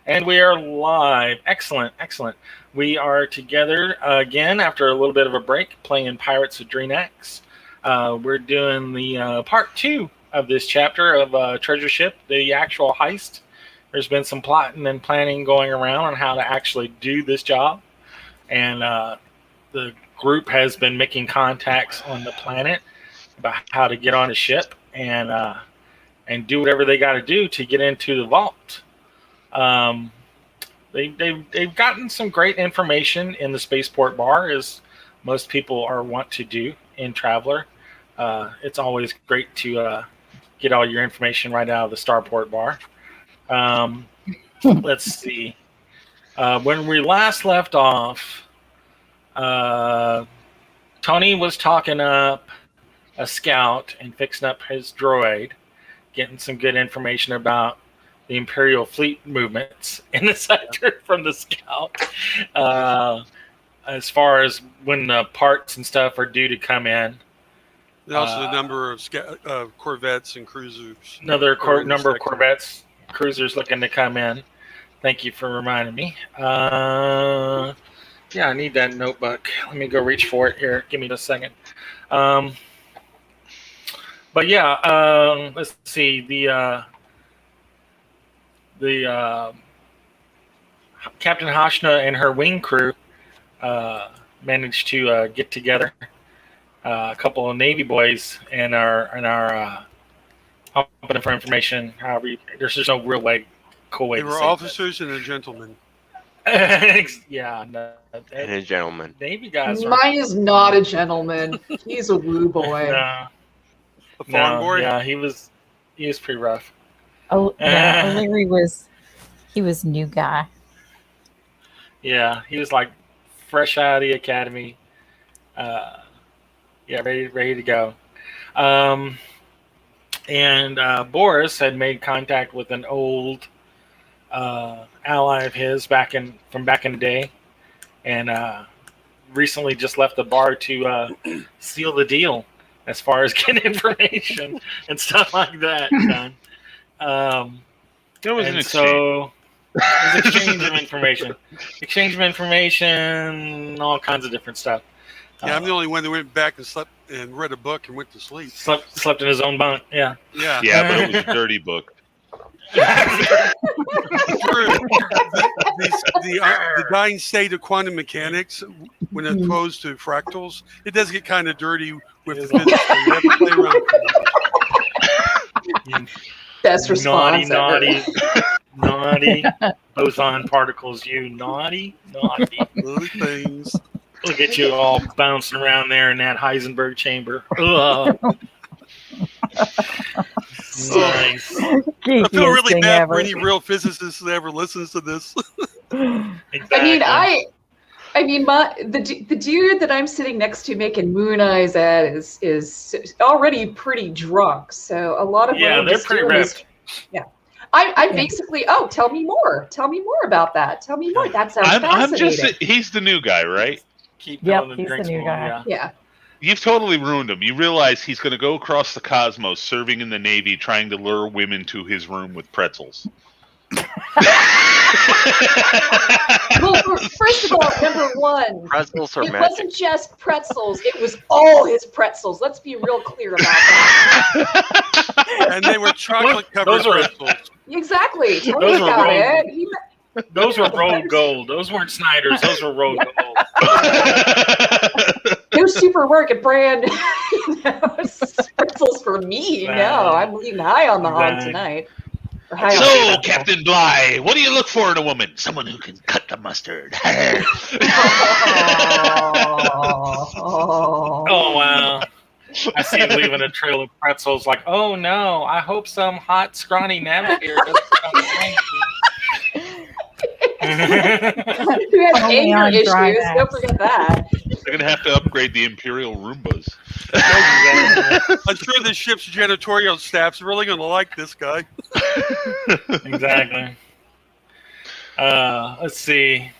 And we are live. Excellent, excellent. We are together again after a little bit of a break playing Pirates of Drinax. We're doing the part 2 of this chapter of Treasure Ship, the actual heist. There's been some plotting and planning going around on how to actually do this job. And the group has been making contacts on the planet about how to get on a ship and do whatever they got to do to get into the vault. They've gotten some great information in the spaceport bar, as most people are want to do in Traveler. It's always great to get all your information right out of the starport bar. Let's see. When we last left off, Tony was talking up a scout and fixing up his droid, getting some good information about the Imperial fleet movements in the sector from the scout, as far as when the parts and stuff are due to come in. And also the number of corvettes and cruisers. Another number of corvettes, cruisers looking to come in. Thank you for reminding me. Yeah, I need that notebook. Let me go reach for it here. Give me just a second. But yeah, let's see. The Captain Hashna and her wing crew managed to get together. A couple of Navy boys and are pumping for information. However, there's just no real cool way. They were officers and a gentleman. Yeah, no, and a gentleman. Navy guys. Mine is not a gentleman. He's a woo boy. No. A farm boy. Yeah, he was pretty rough. Oh, yeah, O'Leary was new guy. Yeah, he was like fresh out of the academy. Yeah, ready to go. And Boris had made contact with an old ally of his from back in the day, and recently just left the bar to seal the deal as far as getting information and stuff like that done. There was an exchange. So it was exchange of information, all kinds of different stuff. Yeah, I'm the only one that went back and slept and read a book and went to sleep. Slept in his own bunk. Yeah. Yeah. Yeah, but it was a dirty book. The dying state of quantum mechanics, when opposed to fractals, it does get kind of dirty with the physics. You have to play around. Best response. Naughty boson particles. You naughty. Little things. Look at you all bouncing around there in that Heisenberg chamber. Ugh. Nice. I feel really bad for any real physicist that ever listens to this. Exactly. I mean, the dude that I'm sitting next to making moon eyes at is already pretty drunk. So a lot of they're pretty ripped. Yeah. I basically, tell me more. Tell me more about that. Tell me more. That sounds fascinating. He's the new guy, right? He's the new guy. Yeah. You've totally ruined him. You realize he's going to go across the cosmos, serving in the Navy, trying to lure women to his room with pretzels. Well, first of all, number one, Pretzels are it magic. wasn't just pretzels. It was all his pretzels. Let's be real clear about that. And they were chocolate-covered pretzels. Exactly. Tell me about it. Those were rolled gold. Those weren't Snyder's. Those were rolled gold. No super work at brand. Pretzels for me. No, I'm leaving high on the hog tonight. So, Captain Bligh, what do you look for in a woman? Someone who can cut the mustard. Oh, wow. I see him leaving a trail of pretzels like, oh, no, I hope some hot, scrawny navigator doesn't come behind me. Who has anger issues? Don't forget that. They're going to have to upgrade the Imperial Roombas. I'm sure the ship's janitorial staff's really going to like this guy. Exactly. Let's see.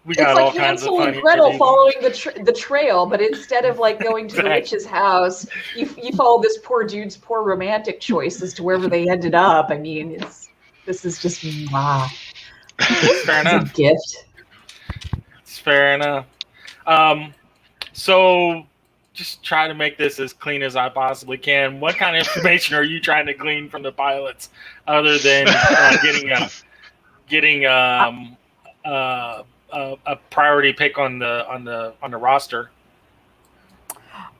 We got all kinds of funny. It's like Hansel and Gretel following the trail, but instead of like going to the witch's house, you follow this poor dude's poor romantic choice as to wherever they ended up. I mean, it's This is just wow. Fair It's a enough. gift. It's fair enough. So just try to make this as clean as I possibly can. What kind of information are you trying to glean from the pilots, other than getting a priority pick on the roster?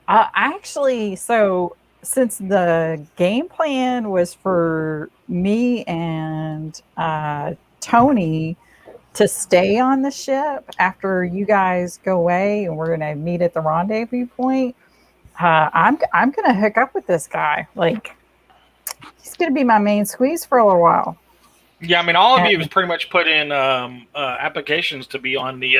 Actually, so since the game plan was for me and Tony to stay on the ship after you guys go away, and we're gonna meet at the rendezvous point, I'm gonna hook up with this guy. Like, he's gonna be my main squeeze for a little while. Yeah, I mean, all of you have pretty much put in applications to be on the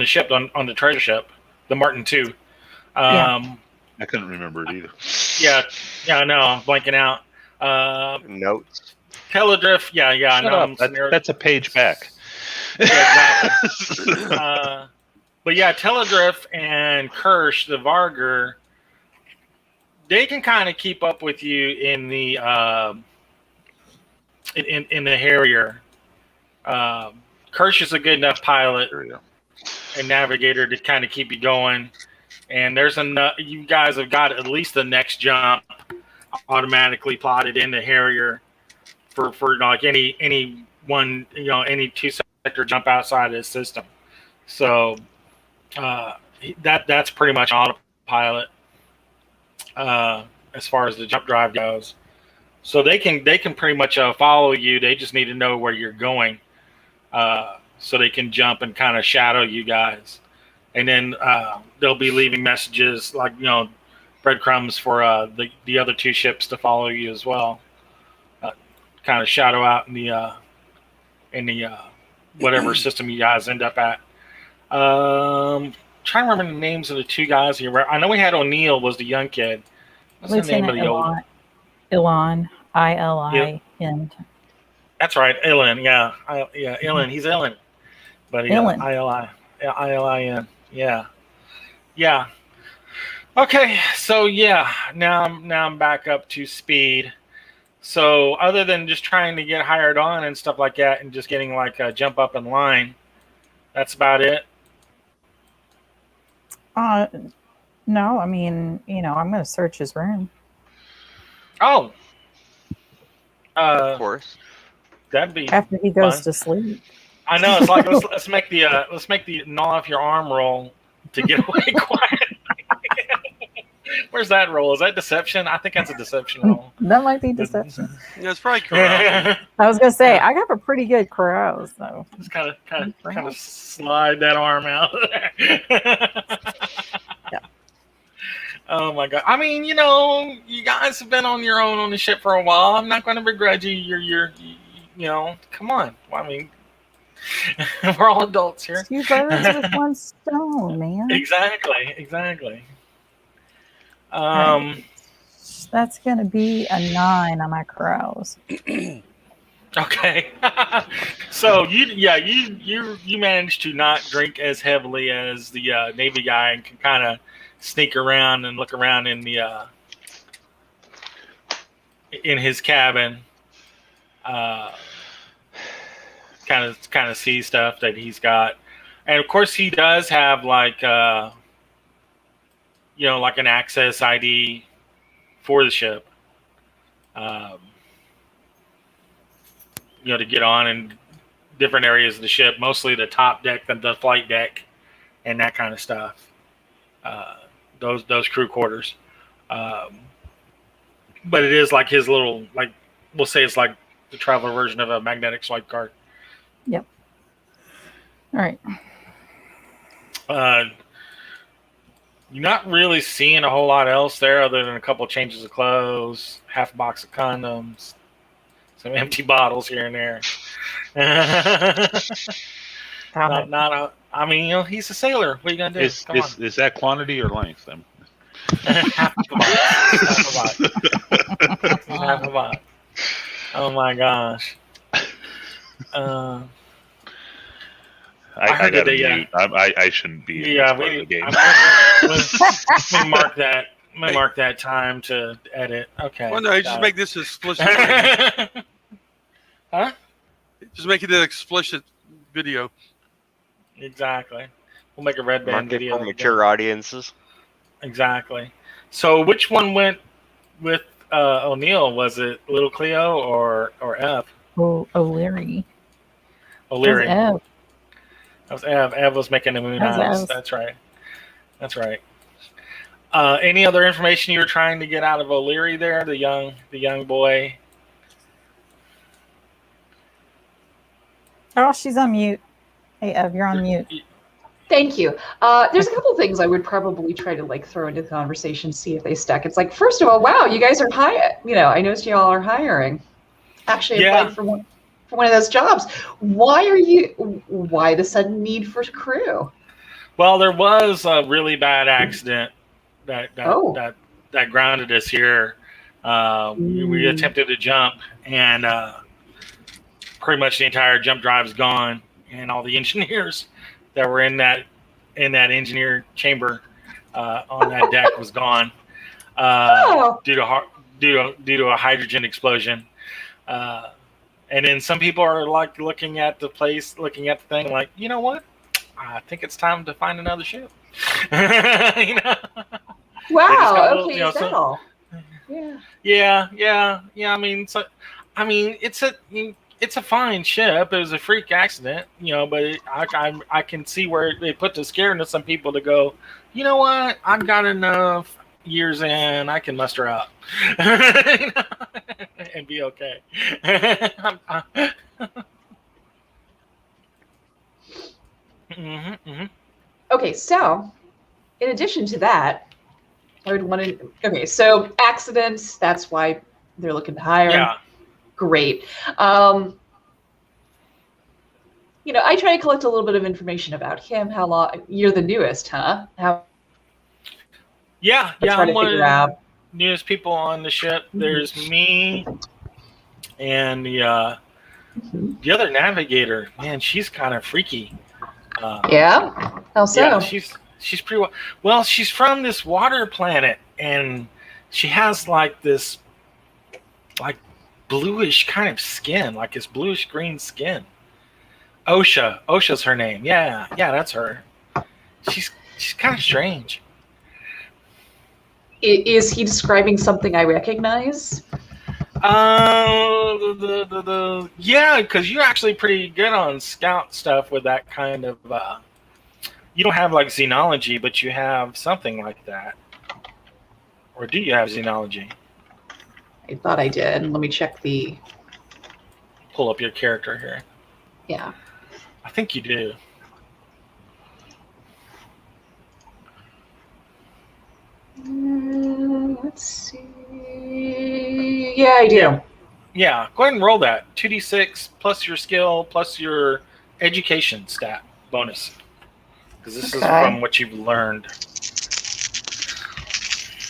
ship, on the treasure ship, the Martin II. I couldn't remember it either. Yeah, I know. I'm blanking out. Notes. Teledrift. Yeah, I know. That's a page back. Yeah, exactly. But yeah, Teledrift and Kirsch, the Varger, they can kind of keep up with you in the in the Harrier. Kirsch is a good enough pilot and navigator to kind of keep you going. And there's enough. You guys have got at least the next jump automatically plotted in the Harrier for like any one, any 2-sector jump outside of the system. So that's pretty much autopilot as far as the jump drive goes. So they can pretty much follow you. They just need to know where you're going, so they can jump and kind of shadow you guys. And then they'll be leaving messages like, breadcrumbs for the other 2 ships to follow you as well. Kind of shadow out in the whatever system you guys end up at. Trying to remember the names of the 2 guys here. I know we had O'Neill was the young kid. What's the name of the old? Ilan, I-L-I-N. That's right, Ilan. Yeah, Ilan. He's Ilan, but Ilan. I-L-I-N. Yeah. Okay, so now I'm back up to speed. So other than just trying to get hired on and stuff like that, and just getting like a jump up in line, that's about it. No, I mean, I'm going to search his room. Oh. Of course. That'd be after he goes fun to sleep. I know, it's like let's make the gnaw off your arm roll to get away quiet. Where's that roll? Is that deception? I think that's a deception roll. That might be deception. That's probably correct. I was gonna say I got a pretty good carouse, though. Just kind of slide that arm out. Yeah. Oh my god! I mean, you guys have been on your own on the ship for a while. I'm not going to begrudge you. You're come on. Well, I mean, we're all adults here. 2 birds with 1 stone, man. Exactly. Right. That's gonna be a 9 on my carouse. Okay. So you managed to not drink as heavily as the Navy guy, and can kind of sneak around and look around in the in his cabin. Kind of see stuff that he's got, and of course he does have like like an access ID for the ship. To get on in different areas of the ship, mostly the top deck, the flight deck, and that kind of stuff. Those crew quarters. But it is like his little, like, we'll say it's like the traveler version of a magnetic swipe card. Yep. All right. You're not really seeing a whole lot else there other than a couple changes of clothes, half a box of condoms, some empty bottles here and there. I mean, he's a sailor. What are you gonna do? Is that quantity or length? Half a box. Oh my gosh. I shouldn't be in this part of the game. Let me mark that. Let me mark that time to edit. Okay. Well, no, just make this explicit. Huh? Just make it an explicit video. Exactly. We'll make a red band Market video. for mature audiences. Exactly. So which one went with O'Neill? Was it Little Cleo or Ev? Oh, O'Leary. O'Leary. Ev. That was Ev. Ev was making the moon That was eyes. Ev. That's right. That's right. Any other information you were trying to get out of O'Leary there, the young boy? Oh, she's on mute. Hey, Ev, you're on mute. Thank you. There's a couple things I would probably try to like throw into the conversation, see if they stuck. It's like, first of all, wow, you guys are hiring. You know, I noticed you all are hiring. Actually, applied for one of those jobs. Why the sudden need for crew? Well, there was a really bad accident that grounded us here. We attempted to jump, and pretty much the entire jump drive is gone, and all the engineers that were in that engineer chamber on that deck was gone due to a hydrogen explosion. And then some people are like looking at the thing, like, you know what? I think it's time to find another ship. You know? Wow. Okay. Is that all? Yeah. I mean, it's a fine ship. It was a freak accident, you know, but I can see where they put the scare into some people to go, you know what? I've got enough years in. I can muster up and be okay. Okay, so in addition to that, I would want to. Okay, so accidents. That's why they're looking to hire. Yeah. Great. You know, I try to collect a little bit of information about him. How long? You're the newest, huh? Yeah. I'm one of the newest people on the ship. There's me and the other navigator. Man, she's kind of freaky. Yeah. How so? Yeah, she's pretty well. She's from this water planet, and she has like this bluish kind of skin, like this bluish green skin. Osha's her name. Yeah, that's her. She's kind of strange. Is he describing something I recognize? Yeah, because you're actually pretty good on scout stuff with that kind of. You don't have like xenology, but you have something like that. Or do you have xenology? I thought I did. Let me check the. Pull up your character here. Yeah. I think you do. Let's see. Yeah, I do. Yeah, go ahead and roll that. 2d6 plus your skill plus your education stat bonus. Because this is from what you've learned.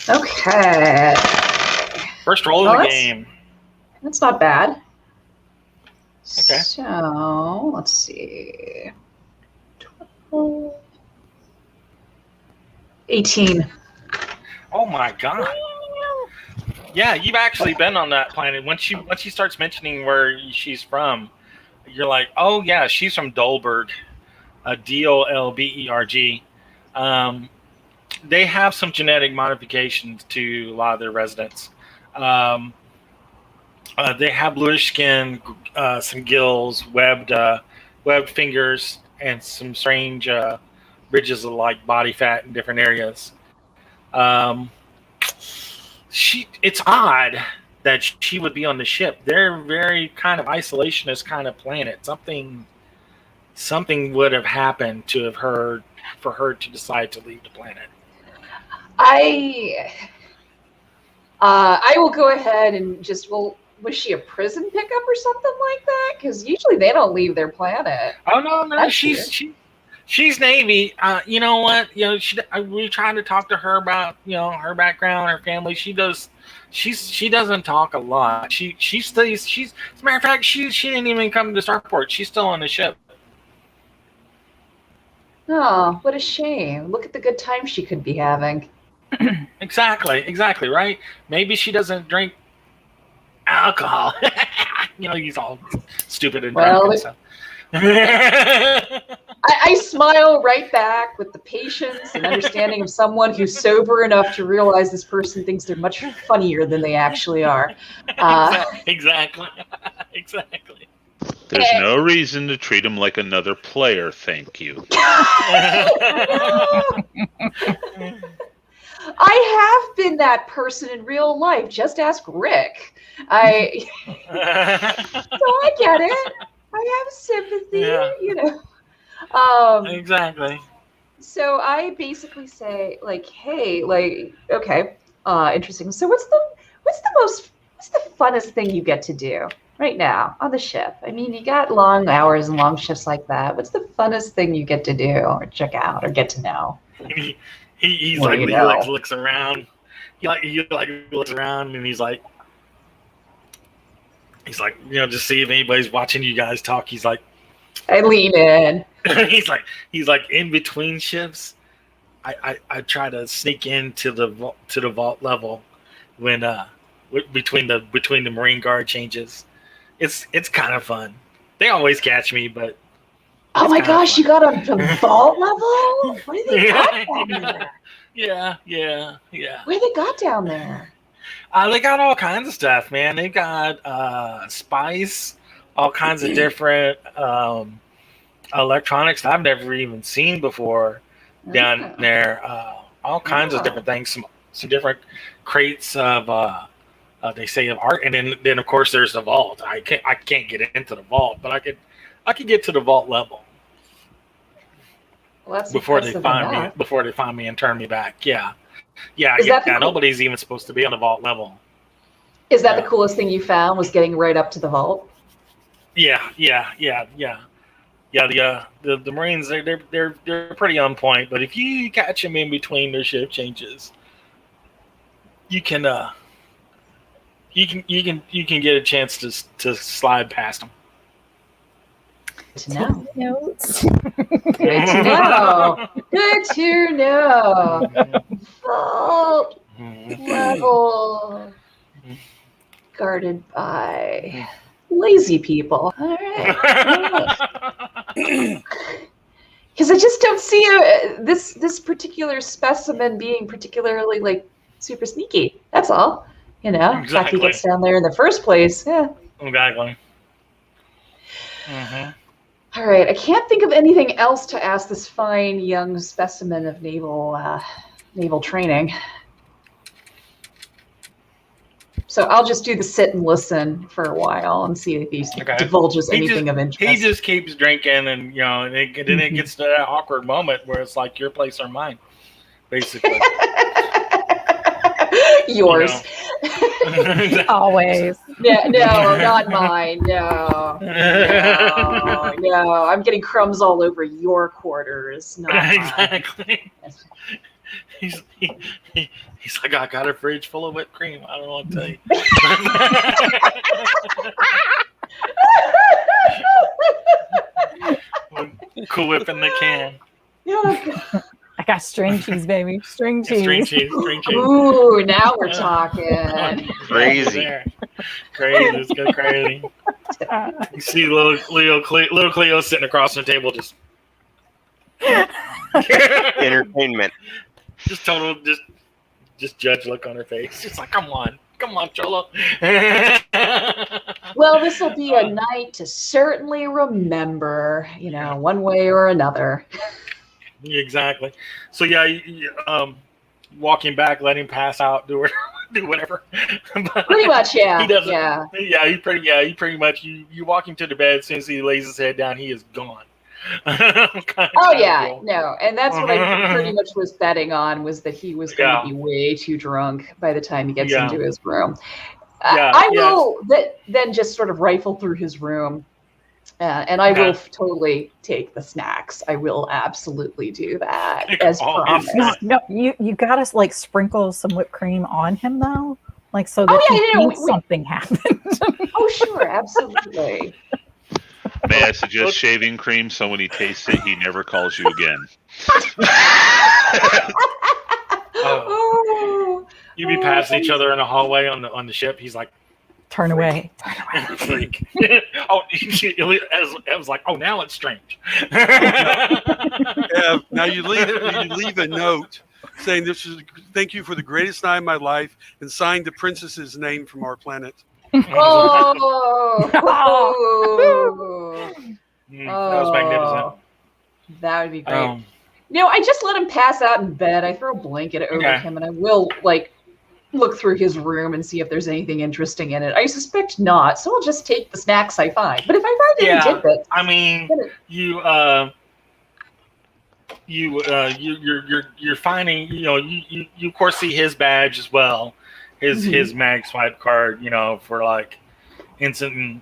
Okay. First roll of the game. That's not bad. Okay. So, let's see. 12, 18. Oh my god. Yeah, you've actually been on that planet. Once she starts mentioning where she's from, you're like, oh yeah, she's from Dolberg, Dolberg. They have some genetic modifications to a lot of their residents. They have bluish skin, some gills, webbed fingers, and some strange ridges of like body fat in different areas. It's odd that she would be on the ship. They're very kind of isolationist kind of planet. Something would have happened for her to decide to leave the planet. I will go ahead and just was she a prison pickup or something like that? Because usually they don't leave their planet. Oh no, she's Navy. You know what? You know, we tried to talk to her about her background, her family. She doesn't talk a lot. She stays. As a matter of fact, she didn't even come to Starport. She's still on the ship. Oh, what a shame! Look at the good time she could be having. Exactly, right? Maybe she doesn't drink alcohol. He's all stupid and drunk and stuff. I smile right back with the patience and understanding of someone who's sober enough to realize this person thinks they're much funnier than they actually are. Exactly. There's no reason to treat him like another player, thank you. I have been that person in real life. Just ask Rick. So I get it. I have sympathy, Exactly. So I basically say, like, hey, like, okay, interesting. So what's the funnest thing you get to do right now on the ship? I mean, you got long hours and long shifts like that. What's the funnest thing you get to do or check out or get to know? He looks around. He looks around and he's like, just see if anybody's watching you guys talk. He's like, I lean in. he's like in between shifts. I try to sneak into the vault level when between the Marine Guard changes. It's kind of fun. They always catch me, but oh my gosh, you got a vault level? What do they got down there? Yeah. What do they got down there? They got all kinds of stuff, man. They got spice, all kinds of different electronics I've never even seen before down there. All kinds of different things. Some different crates of they say of art, and then of course there's the vault. I can't get into the vault, but I could get to the vault level. Well, that's before they find me and turn me back. Yeah. Nobody's even supposed to be on the vault level. Is that the coolest thing you found? Was getting right up to the vault? Yeah. The Marines they're pretty on point, but if you catch them in between their shift changes, you can get a chance to slide past them. Good to know. Notes. Good to know. Good to know. Vault level guarded by lazy people. All right. Because I just don't see this particular specimen being particularly like super sneaky. That's all. Exactly. The fact he gets down there in the first place. Yeah. Exactly. Mm-hmm. All right, I can't think of anything else to ask this fine young specimen of naval training. So I'll just do the sit and listen for a while and see if he divulges anything of interest. He just keeps drinking, and then it gets to that awkward moment where it's like your place or mine, basically. Yours. Always. No, not mine. No. I'm getting crumbs all over your quarters. Not exactly. He's like, I got a fridge full of whipped cream. I don't know what to tell you. Cool Whip in the can. I got string cheese, baby. String cheese. String cheese. Ooh, now we're talking. Crazy. Let's go crazy. You see little Cleo sitting across the table, just entertainment. Just total, just judge look on her face. Just like, come on, Cholo. Well, this will be a night to certainly remember, one way or another. Exactly. So walking back, let him pass out, do whatever. Pretty much, yeah. He doesn't. Yeah. He pretty much. You walk him to the bed. As soon as he lays his head down, he is gone. No, and that's what I pretty much was betting on, was that he was going to be way too drunk by the time he gets into his room. I will then just sort of rifle through his room. And I will totally take the snacks. I will absolutely do that, as promised. No, you gotta like sprinkle some whipped cream on him though, like so that he thinks something happened. Oh, sure, absolutely. May I suggest shaving cream so when he tastes it, he never calls you again? Oh You be passing each other in the hallway on the ship. He's like, Turn away. freak. Oh, it was like, oh, now it's strange. Yeah, now you leave a note saying thank you for the greatest night of my life, and signed the princess's name from our planet. Oh, That was magnificent. That would be great. I just let him pass out in bed. I throw a blanket over him, and I will look through his room and see if there's anything interesting in it. I suspect not, so I'll just take the snacks I find. But if I find any tidbits, I mean, you're finding, you of course see his badge as well, his mag swipe card, for like Ensign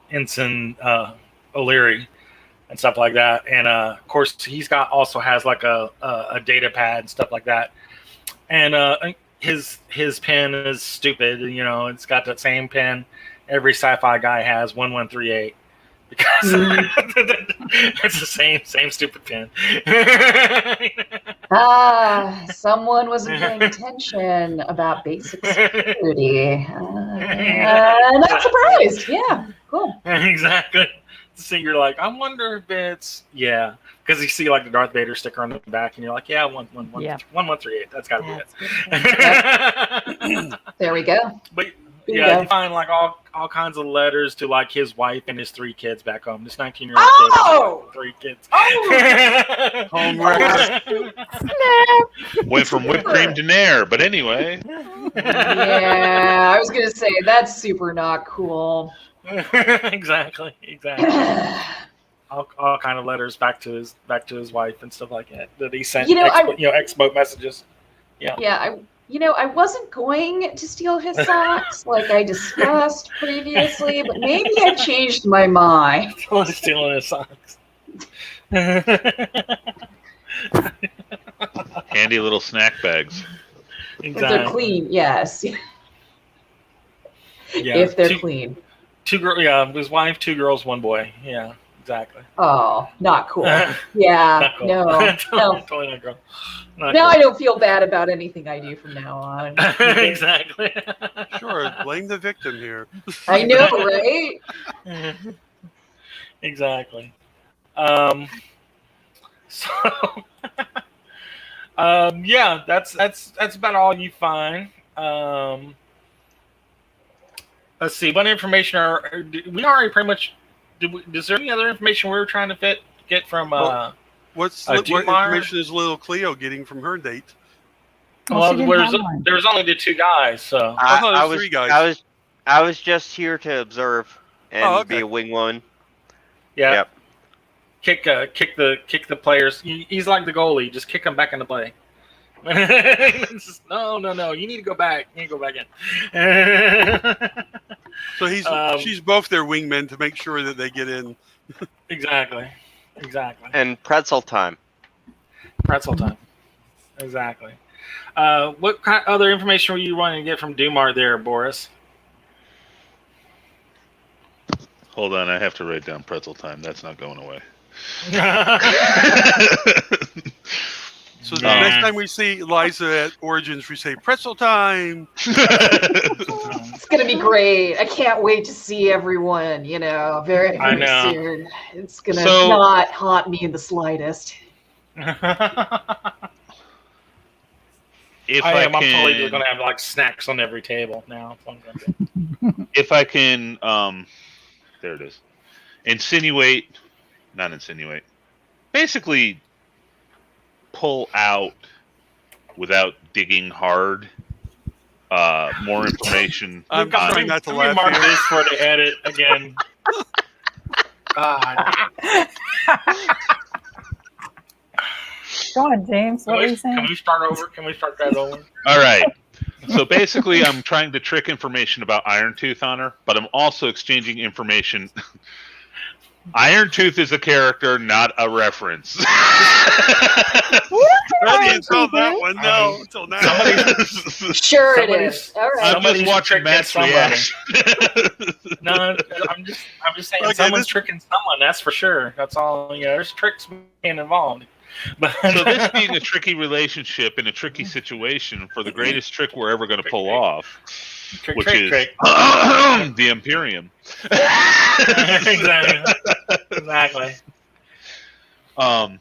O'Leary and stuff like that, and of course he's also has like a data pad and stuff like that, and his pen is stupid, it's got that same pen every sci-fi guy has, 1138. Because it's the same stupid pen. Someone wasn't paying attention about basic security. Not surprised. Yeah, cool. Exactly. So you're like, I wonder if it's because you see like the Darth Vader sticker on the back, and you're like, 1138. That's got to be it. There we go. But you find like all kinds of letters to like his wife and his 3 kids back home. This 19-year-old kid, 3 kids. Went from whipped cream to Nair, but anyway. Yeah, I was gonna say that's super not cool. Exactly. All kind of letters back to his wife and stuff like that he sent. X-boat messages. Yeah. I wasn't going to steal his socks like I discussed previously, but maybe I changed my mind. Stealing his socks. Handy little snack bags. Exactly. If they're clean, yes. If they're clean. 2 girls, his wife, 2 girls, 1 boy. Yeah, exactly. Oh, not cool. Yeah, not cool. No. Totally not cool. Now I don't feel bad about anything I do from now on. Exactly. Sure, blame the victim here. I know, right? Exactly. That's about all you find. Let's see. What information we already pretty much? Is there any other information we were trying to get from? What information is little Cleo getting from her date? Well, there's only the 2 guys, so I was 3 guys. I was just here to observe and be a wingwoman. Yeah. Yep. Kick the players. He's like the goalie. Just kick them back into play. No. You need to go back. You need to go back in. So she's both their wingmen to make sure that they get in. Exactly. And pretzel time. Exactly. What kind of other information were you wanting to get from Dumar there, Boris? Hold on, I have to write down pretzel time. That's not going away. So the next time we see Eliza at Origins, we say pretzel time. It's gonna be great. I can't wait to see everyone. Very soon. It's gonna not haunt me in the slightest. I'm totally gonna have like snacks on every table now. If I can, there it is. Basically, pull out without digging hard. More information. I'm trying not to laugh mark here. this for the edit again. Go on, James. What were you saying? Can we start over? Can we start that over? All right. So basically, I'm trying to trick information about Iron Tooth on her, but I'm also exchanging information. Iron Tooth is a character, not a reference. Until that one, no. Until now. Sure it is. All right. I'm just watching Matt's reaction. No, I'm just saying someone's tricking someone. That's for sure. That's all. There's tricks being involved. But So this being a tricky relationship in a tricky situation for the greatest trick we're ever going to pull off, which is the Imperium. Exactly. I'm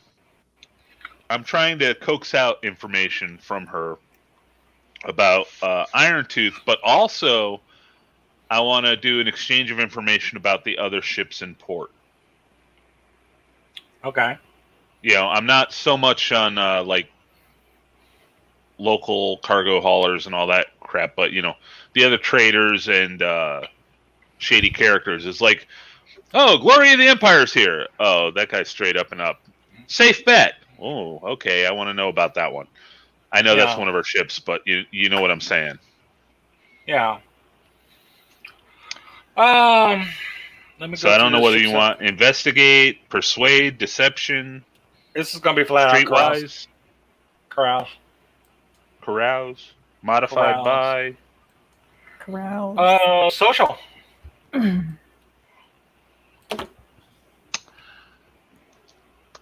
trying to coax out information from her about Iron Tooth, but also I want to do an exchange of information about the other ships in port. Okay. You know, I'm not so much on like local cargo haulers and all that crap, but you know, the other traders and shady characters is like, oh, Glory of the Empire's here. Oh, that guy's straight up and up. Safe bet. Oh, okay. I want to know about that one. I know that's one of our ships, but you know what I'm saying. Yeah. Let me So I don't know whether you want investigate, persuade, deception. This is going to be flat out streetwise. Carouse. Modified by. Carouse. Social. I'm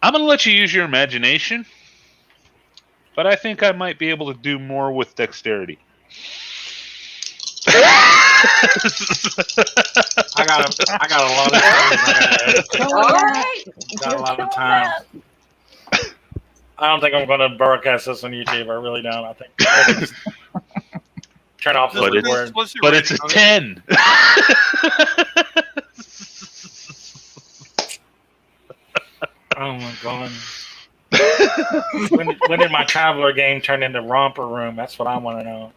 going to let you use your imagination, but I think I might be able to do more with dexterity. I got a lot of time. All right. Got a lot of time. I don't think I'm going to broadcast this on YouTube. I really don't. I think turn off the record. But it's a 10. Oh my god. when did my Traveler game turn into Romper Room? That's what I want to know.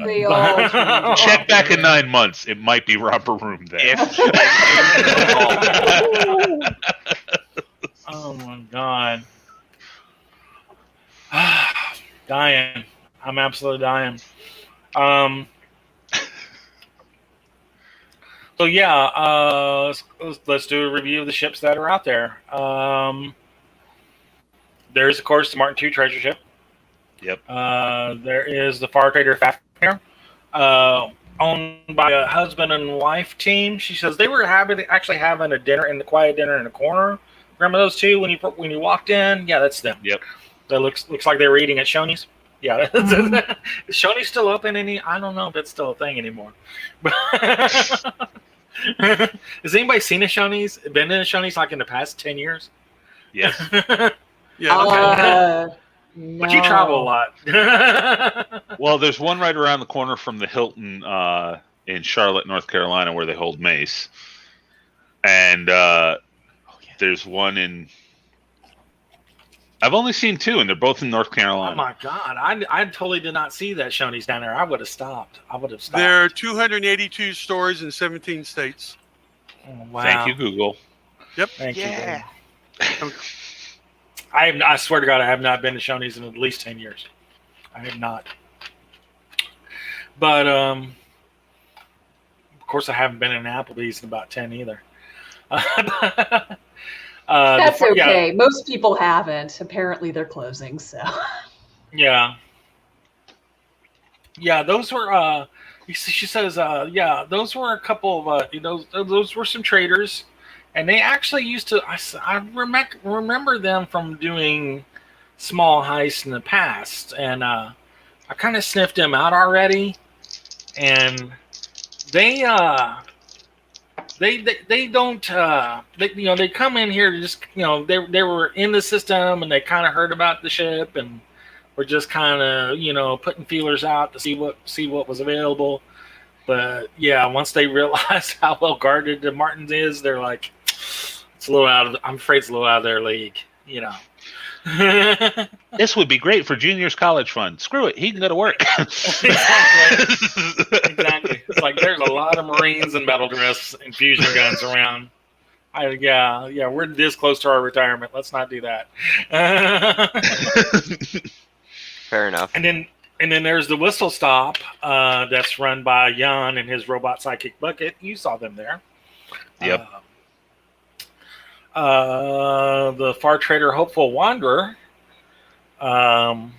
They all Check back in 9 months. It might be Romper Room then. Oh my god. Dying. I'm absolutely dying. So yeah, let's do a review of the ships that are out there. There's of course the Martin II treasure ship. Yep. There is the Far Trader Fafnir, owned by a husband and wife team. She says they were actually having a dinner in the quiet dinner in the corner. Remember those two when you walked in? Yeah, that's them. Yep. That looks like they were eating at Shoney's. Yeah. Is Shoney's still open? I don't know if it's still a thing anymore. Has anybody seen a Shoney's? Been in a Shoney's like in the past 10 years? Yes. Yeah. Okay. No. But you travel a lot. Well, there's one right around the corner from the Hilton in Charlotte, North Carolina, where they hold Mace. And there's one in... I've only seen two, and they're both in North Carolina. Oh, my God. I totally did not see that Shoney's down there. I would have stopped. There are 282 stores in 17 states. Oh, wow. Thank you, Google. Yep. Thank you. I swear to God, I have not been to Shoney's in at least 10 years. I have not. But, of course, I haven't been in Applebee's in about 10 either. That's okay. Yeah. Most people haven't. Apparently, they're closing, so. Yeah. Yeah, those were, she says, yeah, those were a couple of, those were some traders. And they actually used to, I remember them from doing small heists in the past. And I kind of sniffed them out already. And they don't, they come in here to just, they were in the system and they kind of heard about the ship and were just kind of, putting feelers out to see what was available. But yeah, once they realized how well guarded the Martins is, they're like, I'm afraid it's a little out of their league, This would be great for Junior's college fund. Screw it. He can go to work. Exactly. It's like there's a lot of Marines and metal dress and fusion guns around. Yeah, we're this close to our retirement. Let's not do that. Fair enough. And then there's the Whistle Stop that's run by Jan and his robot sidekick Bucket. You saw them there. Yep. The Far Trader Hopeful Wanderer, run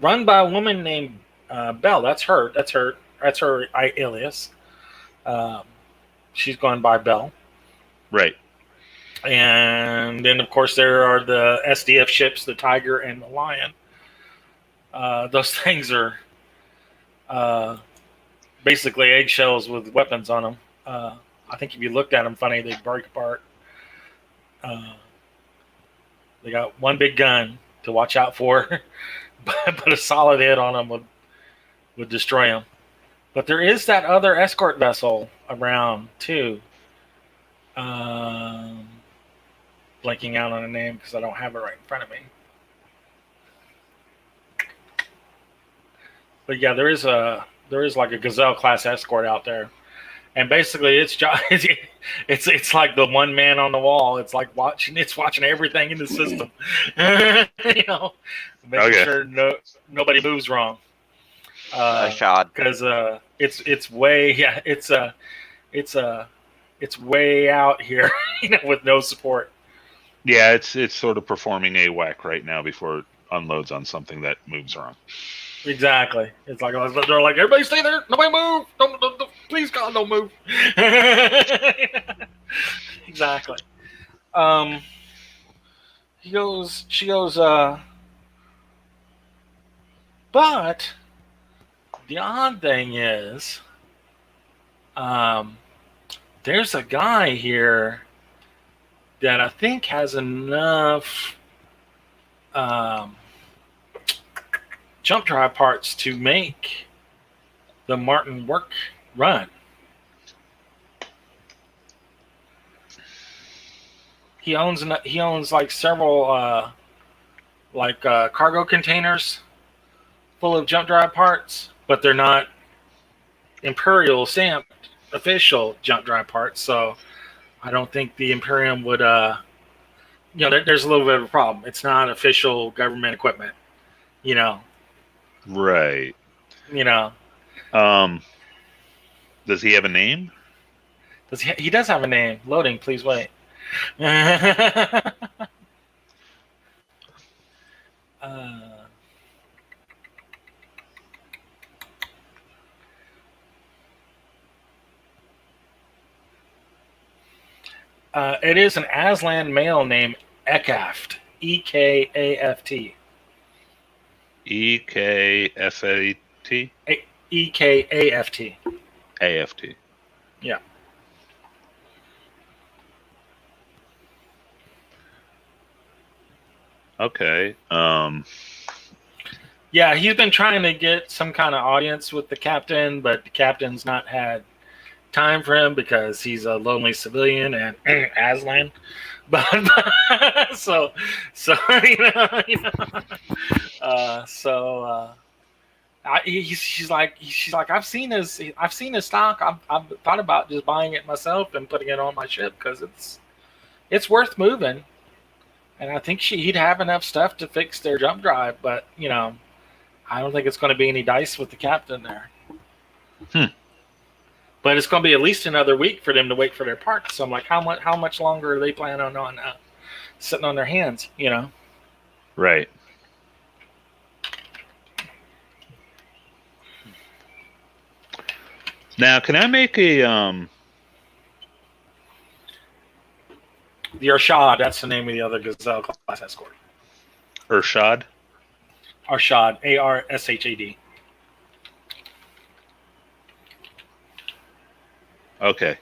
by a woman named Belle. That's her alias. She's going by Belle. Right. And then, of course, there are the SDF ships, the Tiger and the Lion. Those things are basically eggshells with weapons on them. I think if you looked at them funny, they'd break apart. They got one big gun to watch out for, but a solid hit on them would destroy them. But there is that other escort vessel around too. Blanking out on a name because I don't have it right in front of me. But yeah, there is like a Gazelle class escort out there, and basically it's like the one man on the wall. It's like watching everything in the system, making sure nobody moves wrong. Shod. Because it's way out here, with no support. Yeah, it's sort of performing AWAC right now before it unloads on something that moves wrong. Exactly. It's like they're like, everybody stay there, nobody move, don't please God, don't move. Exactly. She goes. But the odd thing is, there's a guy here that I think has enough jump drive parts to make the Martin work run. He owns like several cargo containers full of jump drive parts, but they're not Imperial stamped official jump drive parts. So I don't think the Imperium would. There's a little bit of a problem. It's not official government equipment. Right. Does he have a name? He does have a name. Loading, please wait. It is an Aslan male named Ekaft. Ekaft. EKFAT? EKAFT. AFT. Yeah. Okay. Yeah, he's been trying to get some kind of audience with the captain, but the captain's not had time for him because he's a lonely civilian and Aslan. But she's like, I've seen his stock. I've thought about just buying it myself and putting it on my ship because it's worth moving. And I think he'd have enough stuff to fix their jump drive, but I don't think it's going to be any dice with the captain there. But it's going to be at least another week for them to wait for their parts. So I'm like, how much longer are they planning on sitting on their hands? Right. Now, can I make a The Arshad, that's the name of the other Gazelle class escort. Arshad? Arshad, ARSHAD. Okay.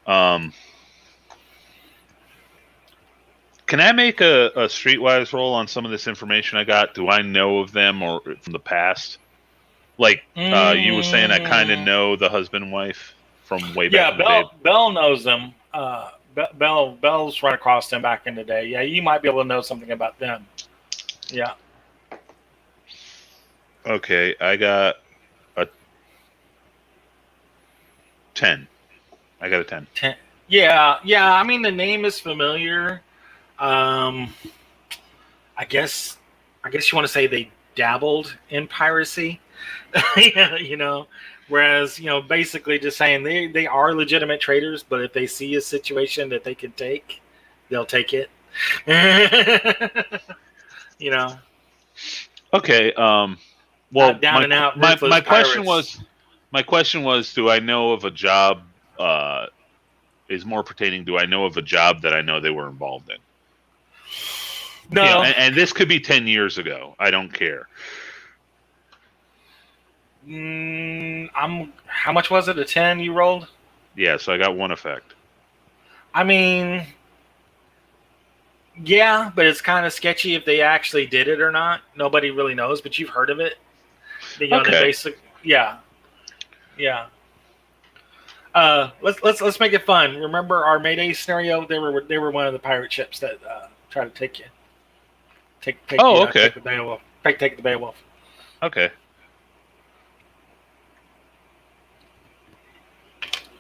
Can I make a streetwise roll on some of this information I got? Do I know of them or from the past? Like you were saying, I kind of know the husband and wife from way back in the day. Bell knows them. Bell's run across them back in the day. Yeah, you might be able to know something about them. Yeah. Okay, I got a 10. I got a 10. 10. Yeah. I mean, the name is familiar. I guess you want to say they dabbled in piracy. Whereas, basically just saying they are legitimate traders, but if they see a situation that they can take, they'll take it. Okay. Well, down and out. My question was, do I know of a job is more pertaining to I know of a job that I know they were involved in. No. You know, and this could be 10 years ago. I don't care. How much was it? A 10 you rolled? Yeah, so I got one effect. I mean, yeah, but it's kind of sketchy if they actually did it or not. Nobody really knows, but you've heard of it. You know, Okay. Yeah. Let's make it fun. Remember our Mayday scenario? They were one of the pirate ships that tried to take you. Take the Beowulf. Take the Beowulf. Okay.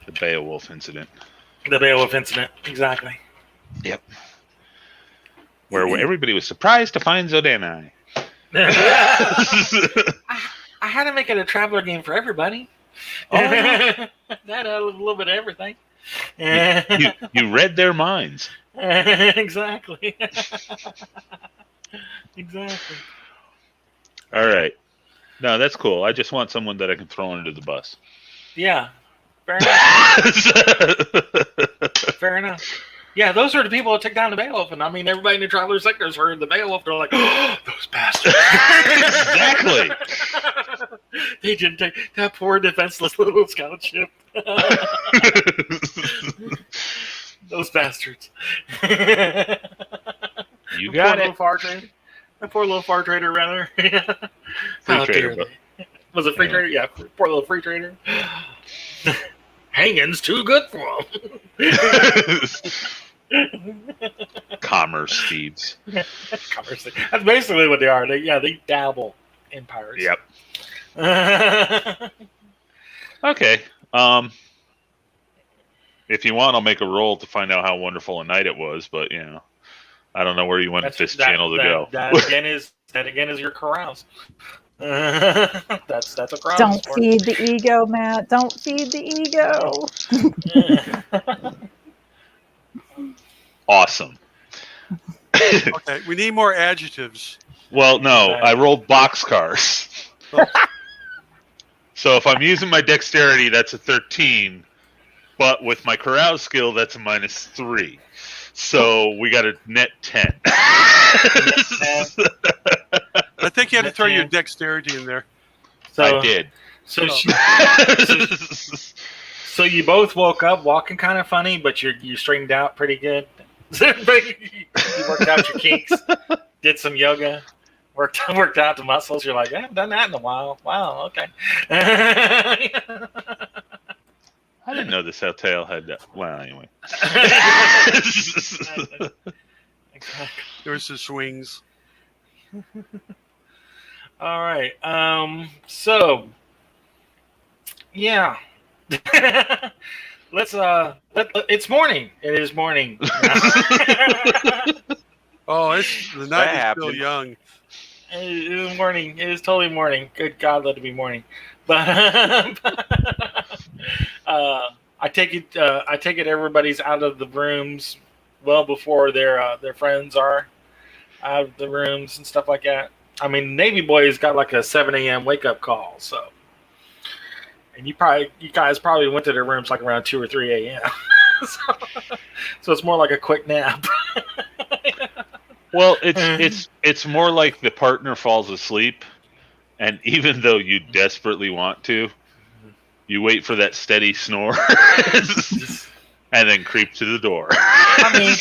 The Beowulf Incident. The Beowulf Incident, exactly. Yep. Where everybody was surprised to find Zodani. I had to make it a traveler game for everybody. Oh, yeah. That had a little bit of everything. You read their minds. Exactly. Exactly. All right. No, that's cool. I just want someone that I can throw under the bus. Yeah. Fair enough. Fair enough. Yeah, those are the people that took down the Beowulf, and I mean, everybody in the Traveler sectors heard the Beowulf. They're like, oh, those bastards. Exactly. They didn't take that poor defenseless little scout ship. Those bastards. You got it. That poor little far trader, rather. Free trader. Was it free trader? Yeah, poor little free trader. Hanging's too good for them. Commerce thieves. Commerce thieves. That's basically what they are. They dabble in pirates. Yep. Okay. If you want, I'll make a roll to find out how wonderful a night it was, but you know, I don't know where you want this channel to go. That again is your carouse. That's a carouse. Don't feed the ego, Matt. Don't feed the ego. Awesome. Okay, we need more adjectives. Well, no, I rolled boxcars. So if I'm using my dexterity, that's a 13. But with my carouse skill, that's a -3. So we got a net 10. I think you had to throw your dexterity in there. So, I did. So you both woke up walking kind of funny, but you straightened out pretty good. You worked out your kinks, did some yoga, worked out the muscles. You're like, I haven't done that in a while. Wow, okay. I didn't know this hotel had that. Well, anyway. There's the swings. All right. So, yeah. It's morning. It is morning. Oh, the night is still young. It is morning. It is totally morning. Good God, let it be morning. But I take it everybody's out of the rooms well before their friends are out of the rooms and stuff like that. I mean, Navy Boy's got like a 7 a.m. wake up call, so. And you guys probably went to their rooms like around 2 or 3 a.m. so it's more like a quick nap. Well, it's more like the partner falls asleep, and even though you desperately want to, you wait for that steady snore, and then creep to the door. I mean,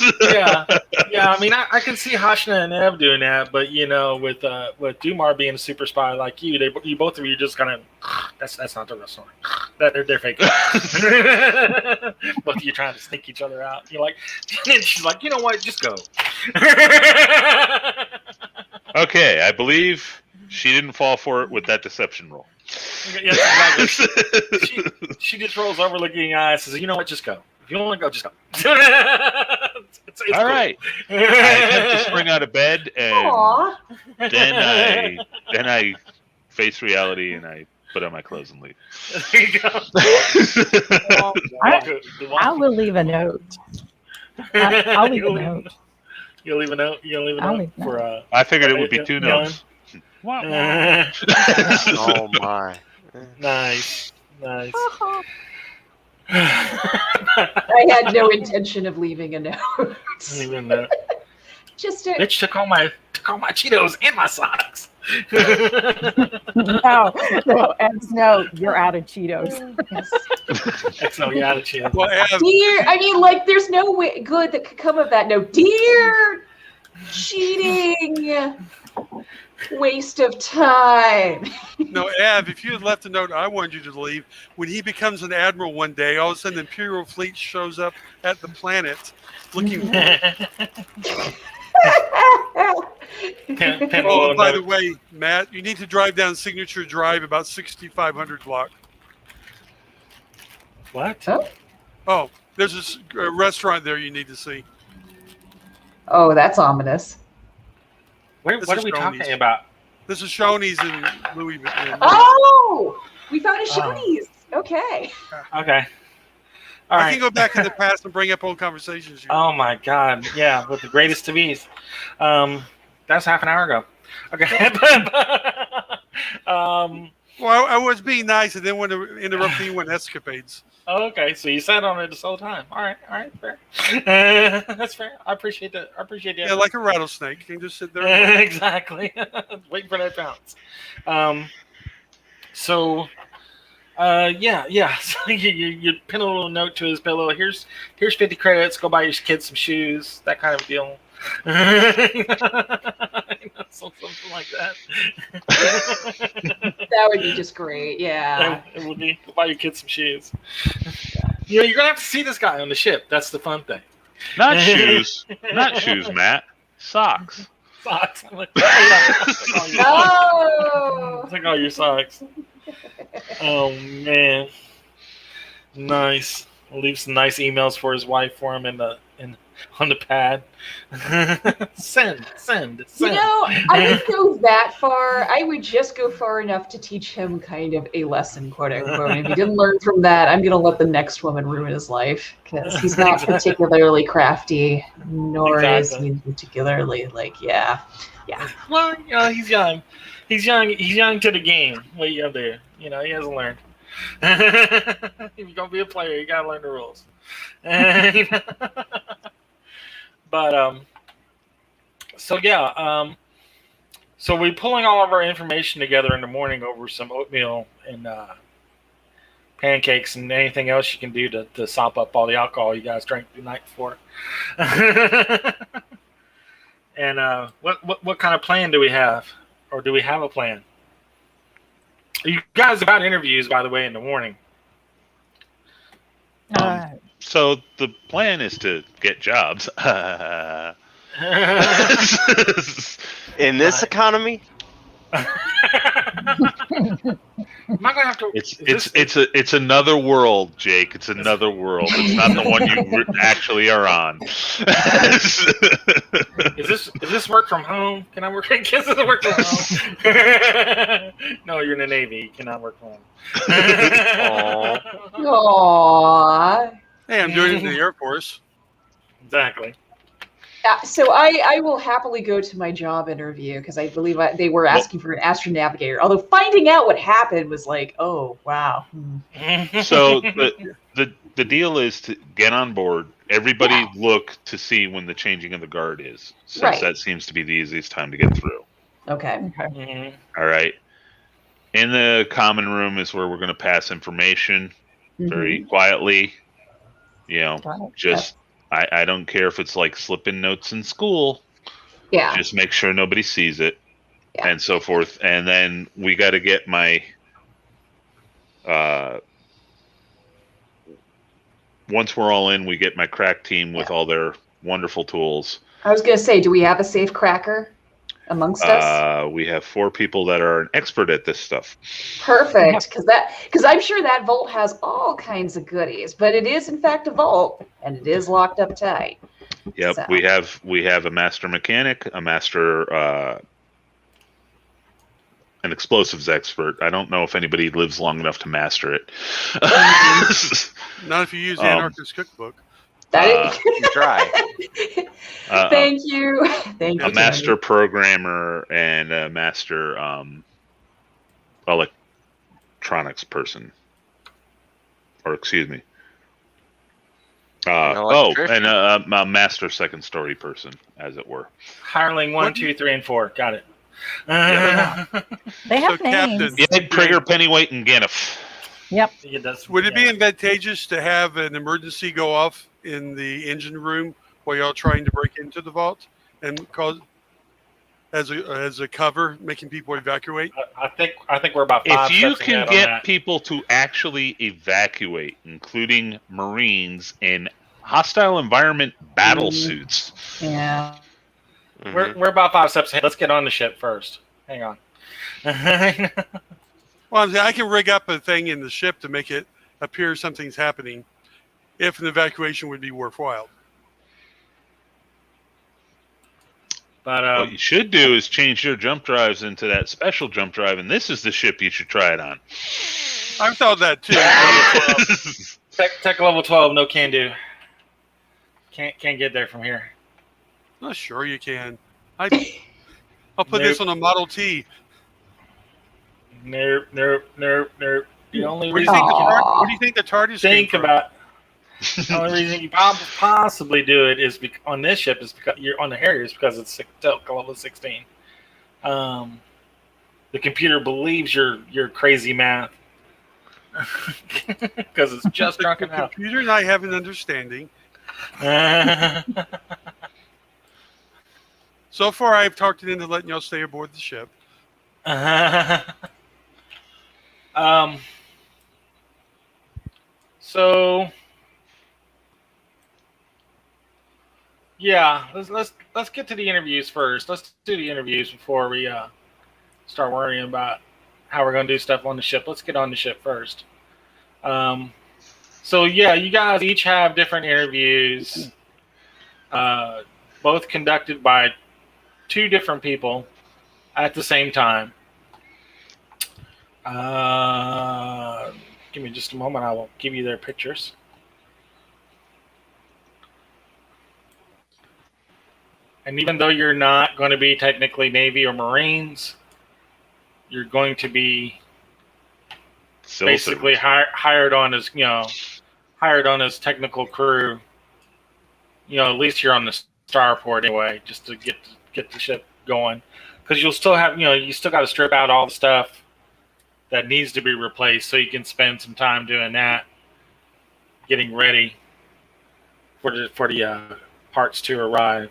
yeah. I mean, I can see Hashna and Ev doing that, but you know, with Dumar being a super spy like you both of you just kind of that's not the real story. They're fake. Both of you trying to sneak each other out. You're like, and she's like, you know what? Just go. Okay, I believe she didn't fall for it with that deception roll. Yes, exactly. She just rolls over, looking in your eyes, says, "You know what? Just go. If you want to go, just go." It's all cool. right. I have to spring out of bed, and then I face reality, and I put on my clothes and leave. There you go. I will leave a note. I'll leave a note. You'll leave a note. You'll leave a note for. I figured it would be 2 notes. Oh my! Nice. I had no intention of leaving a note. Even though Just to, bitch took all my Cheetos and my socks. No, you're out of Cheetos. That's no attitude. Well, dear, I mean, like, there's no way good that could come of that. No, dear, cheating, waste of time. no, Av, if you had left a note, I wanted you to leave. When he becomes an admiral one day, all of a sudden the Imperial fleet shows up at the planet looking for him. Oh, by the way, Matt, you need to drive down Signature Drive about 6500 block. What? Oh, there's a restaurant there you need to see. Oh, that's ominous. What are we talking about? This is Shoney's in Louisville. Oh, we found a Shoney's. Okay. Okay. All I right. can go back in the past and bring up old conversations. Oh my God! Yeah, with the greatest of ease. That's half an hour ago. Okay. Well, I was being nice and then want to interrupt you when escapades. Okay, so you sat on it this whole time. All right, fair. That's fair. I appreciate that. I appreciate that. Yeah, like a rattlesnake. You can just sit there. And wait. Exactly. Waiting for that bounce. So you pin a little note to his pillow. Here's 50 credits. Go buy your kids some shoes. That kind of deal. Something like that. That would be just great. Yeah. It would be. Go buy your kids some shoes. You're gonna have to see this guy on the ship. That's the fun thing. Not shoes. Not shoes, Matt. Socks. Socks. I'm like, oh, No. take all your socks. Oh man, nice. I'll leave some nice emails for his wife for him on the pad. Send. You know, I would go that far. I would just go far enough to teach him kind of a lesson, quote unquote. If he didn't learn from that, I'm going to let the next woman ruin his life because he's not particularly crafty, nor is he particularly yeah. Well, he's young. He's young to the game. What you up there? He hasn't learned. If you're gonna be a player, you gotta learn the rules. But so we're pulling all of our information together in the morning over some oatmeal and pancakes and anything else you can do to sop up all the alcohol you guys drank the night before. And what kind of plan do we have, or do we have a plan? You guys about interviews, by the way, in the morning. So the plan is to get jobs. In this economy? Am I gonna have to? It's another world, Jake. It's another world. It's not the one you actually are on. Is this work from home? Can I work? Can this work from home? No, you're in the Navy. You cannot work from home. Aww. Hey, I'm doing it in the Air Force. Exactly. So I will happily go to my job interview because I believe they were asking for an astronavigator. Although finding out what happened was like, oh wow. So the deal is to get on board. Everybody look to see when the changing of the guard is, since that seems to be the easiest time to get through. Okay. Mm-hmm. All right. In the common room is where we're going to pass information very quietly. Just. I don't care if it's like slipping notes in school. Yeah. Just make sure nobody sees it, and so forth. And then we got to get my. Once we're all in, we get my crack team with all their wonderful tools. I was gonna say, do we have a safe cracker amongst us? We have 4 people that are an expert at this stuff. Perfect, because I'm sure that vault has all kinds of goodies, but it is in fact a vault, and it is locked up tight. Yep, so. we have a master mechanic, a master, an explosives expert. I don't know if anybody lives long enough to master it. Not if you use the Anarchist Cookbook. You try. Thank you. A master programmer and a master electronics person, or excuse me, electrician. and a master second story person, as it were. Hireling 1, What- 2, 3, and 4. Got it. Yeah. They have So, names. Captain, Yeah, Trigger, Pennyweight, and Ganef. Yep. would it be advantageous to have an emergency go off in the engine room while y'all trying to break into the vault and cause as a cover, making people evacuate? I think we're about 5 If you steps can ahead on get that. people to actually evacuate, including Marines in hostile environment battle suits, Yeah. Mhm. We're about 5 steps ahead. Let's get on the ship first. Hang on. Well, I can rig up a thing in the ship to make it appear something's happening if an evacuation would be worthwhile. But what you should do is change your jump drives into that special jump drive, and this is the ship you should try it on. I've thought that too. tech level 12, no can do. Can't get there from here. Oh, sure you can. I'll put this Nope. on a Model T. Nope. The only What do reason you think the TARDIS came think from? about the only reason you possibly do it is on this ship is because you're on the Harrier is because it's level 16. The computer believes your crazy math because it's just The drunk enough. computer and I have an understanding. So far, I've talked it into letting y'all stay aboard the ship. So yeah, let's get to the interviews first. Let's do the interviews before we start worrying about how we're gonna do stuff on the ship. Let's get on the ship first. So yeah, you guys each have different interviews, both conducted by 2 different people at the same time. Give me just a moment. I will give you their pictures. And even though you're not going to be technically Navy or Marines, you're going to be basically hired on as technical crew. At least you're on the starport anyway, just to get the ship going. Because you'll still have, you still got to strip out all the stuff that needs to be replaced, so you can spend some time doing that, getting ready for the parts to arrive.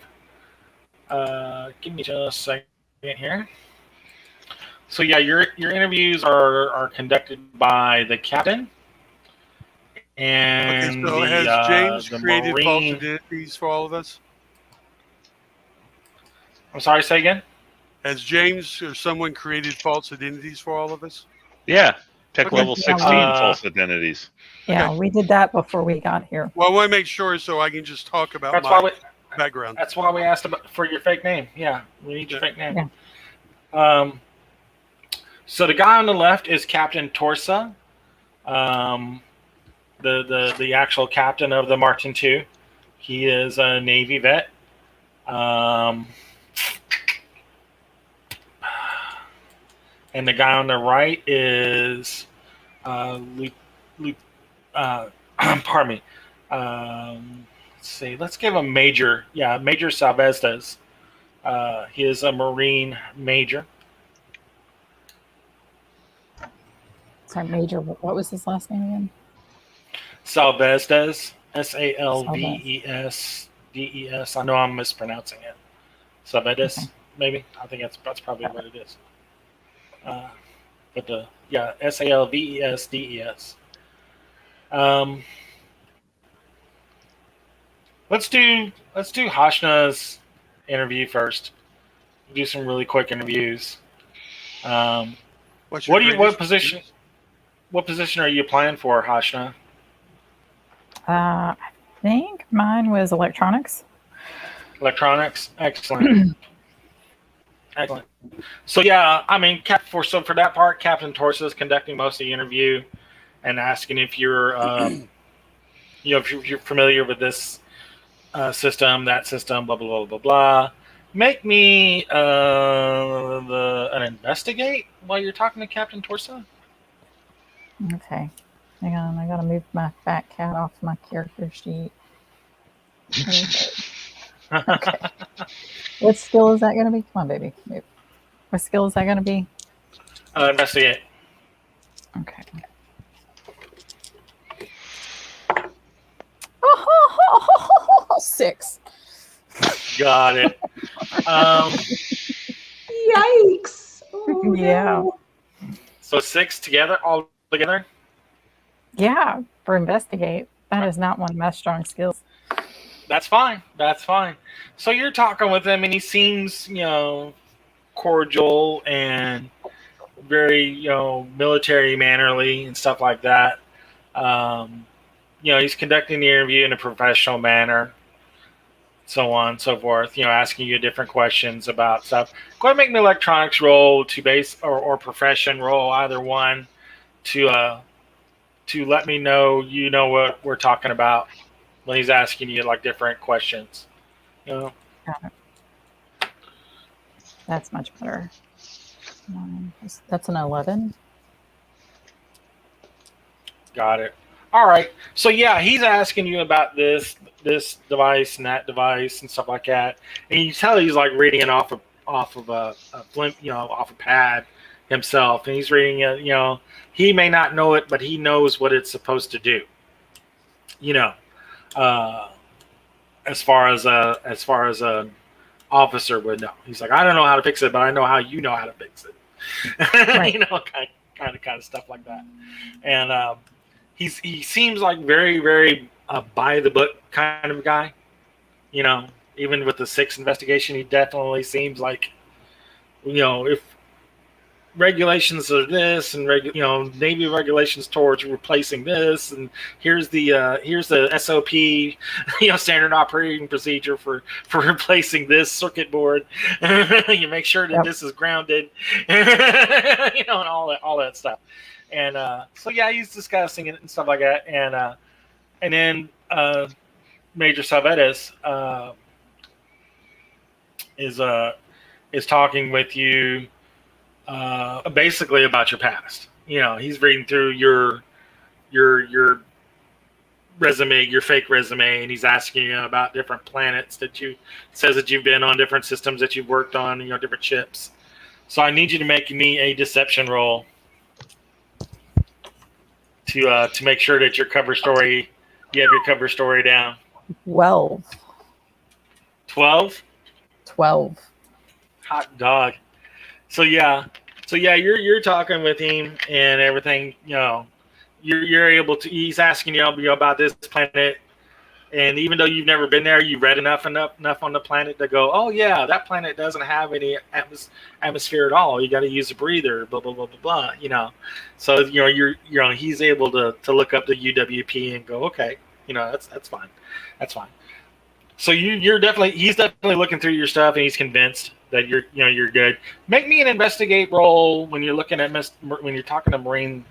Give me just a second here. So yeah, your interviews are conducted by the captain and Okay, so has James the created false Marine. identities for all of us? I'm sorry, say again? Has James or someone created false identities for all of us? Yeah, tech Okay. level 16 false identities. Yeah, Okay. we did that before we got here. Well, I want to make sure so I can just talk about That's my why background. That's why we asked for your fake name. Yeah, we need your fake name. Yeah. So the guy on the left is Captain Torsa, the actual captain of the Martin II. He is a Navy vet. And the guy on the right is pardon me. Let's see. Let's give him Major. Yeah, Major Salvezdas. He is a Marine major. Sorry, Major. What was his last name again? Salvezdas. Salvesdes. I know I'm mispronouncing it. Salvezdas, Okay. maybe. I think that's probably what it is. Salvesdes. Let's do Hashna's interview first. Do some really quick interviews. What's your What greatest- position are you applying for, Hashna? I think mine was electronics. Electronics, excellent. Excellent. So yeah, I mean, for that part, Captain Torsa is conducting most of the interview and asking if you're, if you're familiar with this system, that system, blah blah blah blah blah. Make me an investigate while you're talking to Captain Torsa. Okay. Hang on, I gotta move my fat cat off my character sheet. Okay. What skill is that going to be? Come on, baby. Move. What skill is that going to be? Investigate. Okay. Six. Got it. Yikes! Oh, Yeah. no. So 6 together, all together. Yeah, for investigate. That is not one of my strong skills. That's fine. That's fine. So you're talking with him, and he seems, cordial and very, military mannerly and stuff like that. He's conducting the interview in a professional manner, so on and so forth. Asking you different questions about stuff. Go ahead and make an electronics roll to base or profession roll, either one, to let me know what we're talking about when he's asking you like different questions. Got it. That's much better. That's an 11. Got it. All right. So yeah, he's asking you about this device and that device and stuff like that, and you tell he's like reading it off of a blimp, off a pad himself, and he's reading it. He may not know it, but he knows what it's supposed to do. As far as an officer would know. He's like, I don't know how to fix it, but I know how you know how to fix it. Right. kind of stuff like that. And he seems like very, very by the book kind of guy. Even with the 6 investigation, he definitely seems like, if regulations are this and Navy regulations towards replacing this, and here's the SOP, standard operating procedure for replacing this circuit board. You make sure that this is grounded, and all that stuff. And so yeah, he's discussing it and stuff like that. And then Major Salvetes is talking with you. Basically about your past. He's reading through your resume, your fake resume, and he's asking you about different planets that says that you've been on, different systems that you've worked on, different ships. So I need you to make me a deception roll to make sure that you have your cover story down. 12. 12? 12. Hot dog. So yeah, you're talking with him and everything. You're able to. He's asking you about this planet, and even though you've never been there, you read enough on the planet to go, oh yeah, that planet doesn't have any atmosphere at all. You got to use a breather. Blah blah blah blah blah. So he's able to look up the UWP and go, okay, that's fine, that's fine. So he's definitely looking through your stuff, and he's convinced that you're good. Make me an investigate roll when you're looking at when you're talking to Marine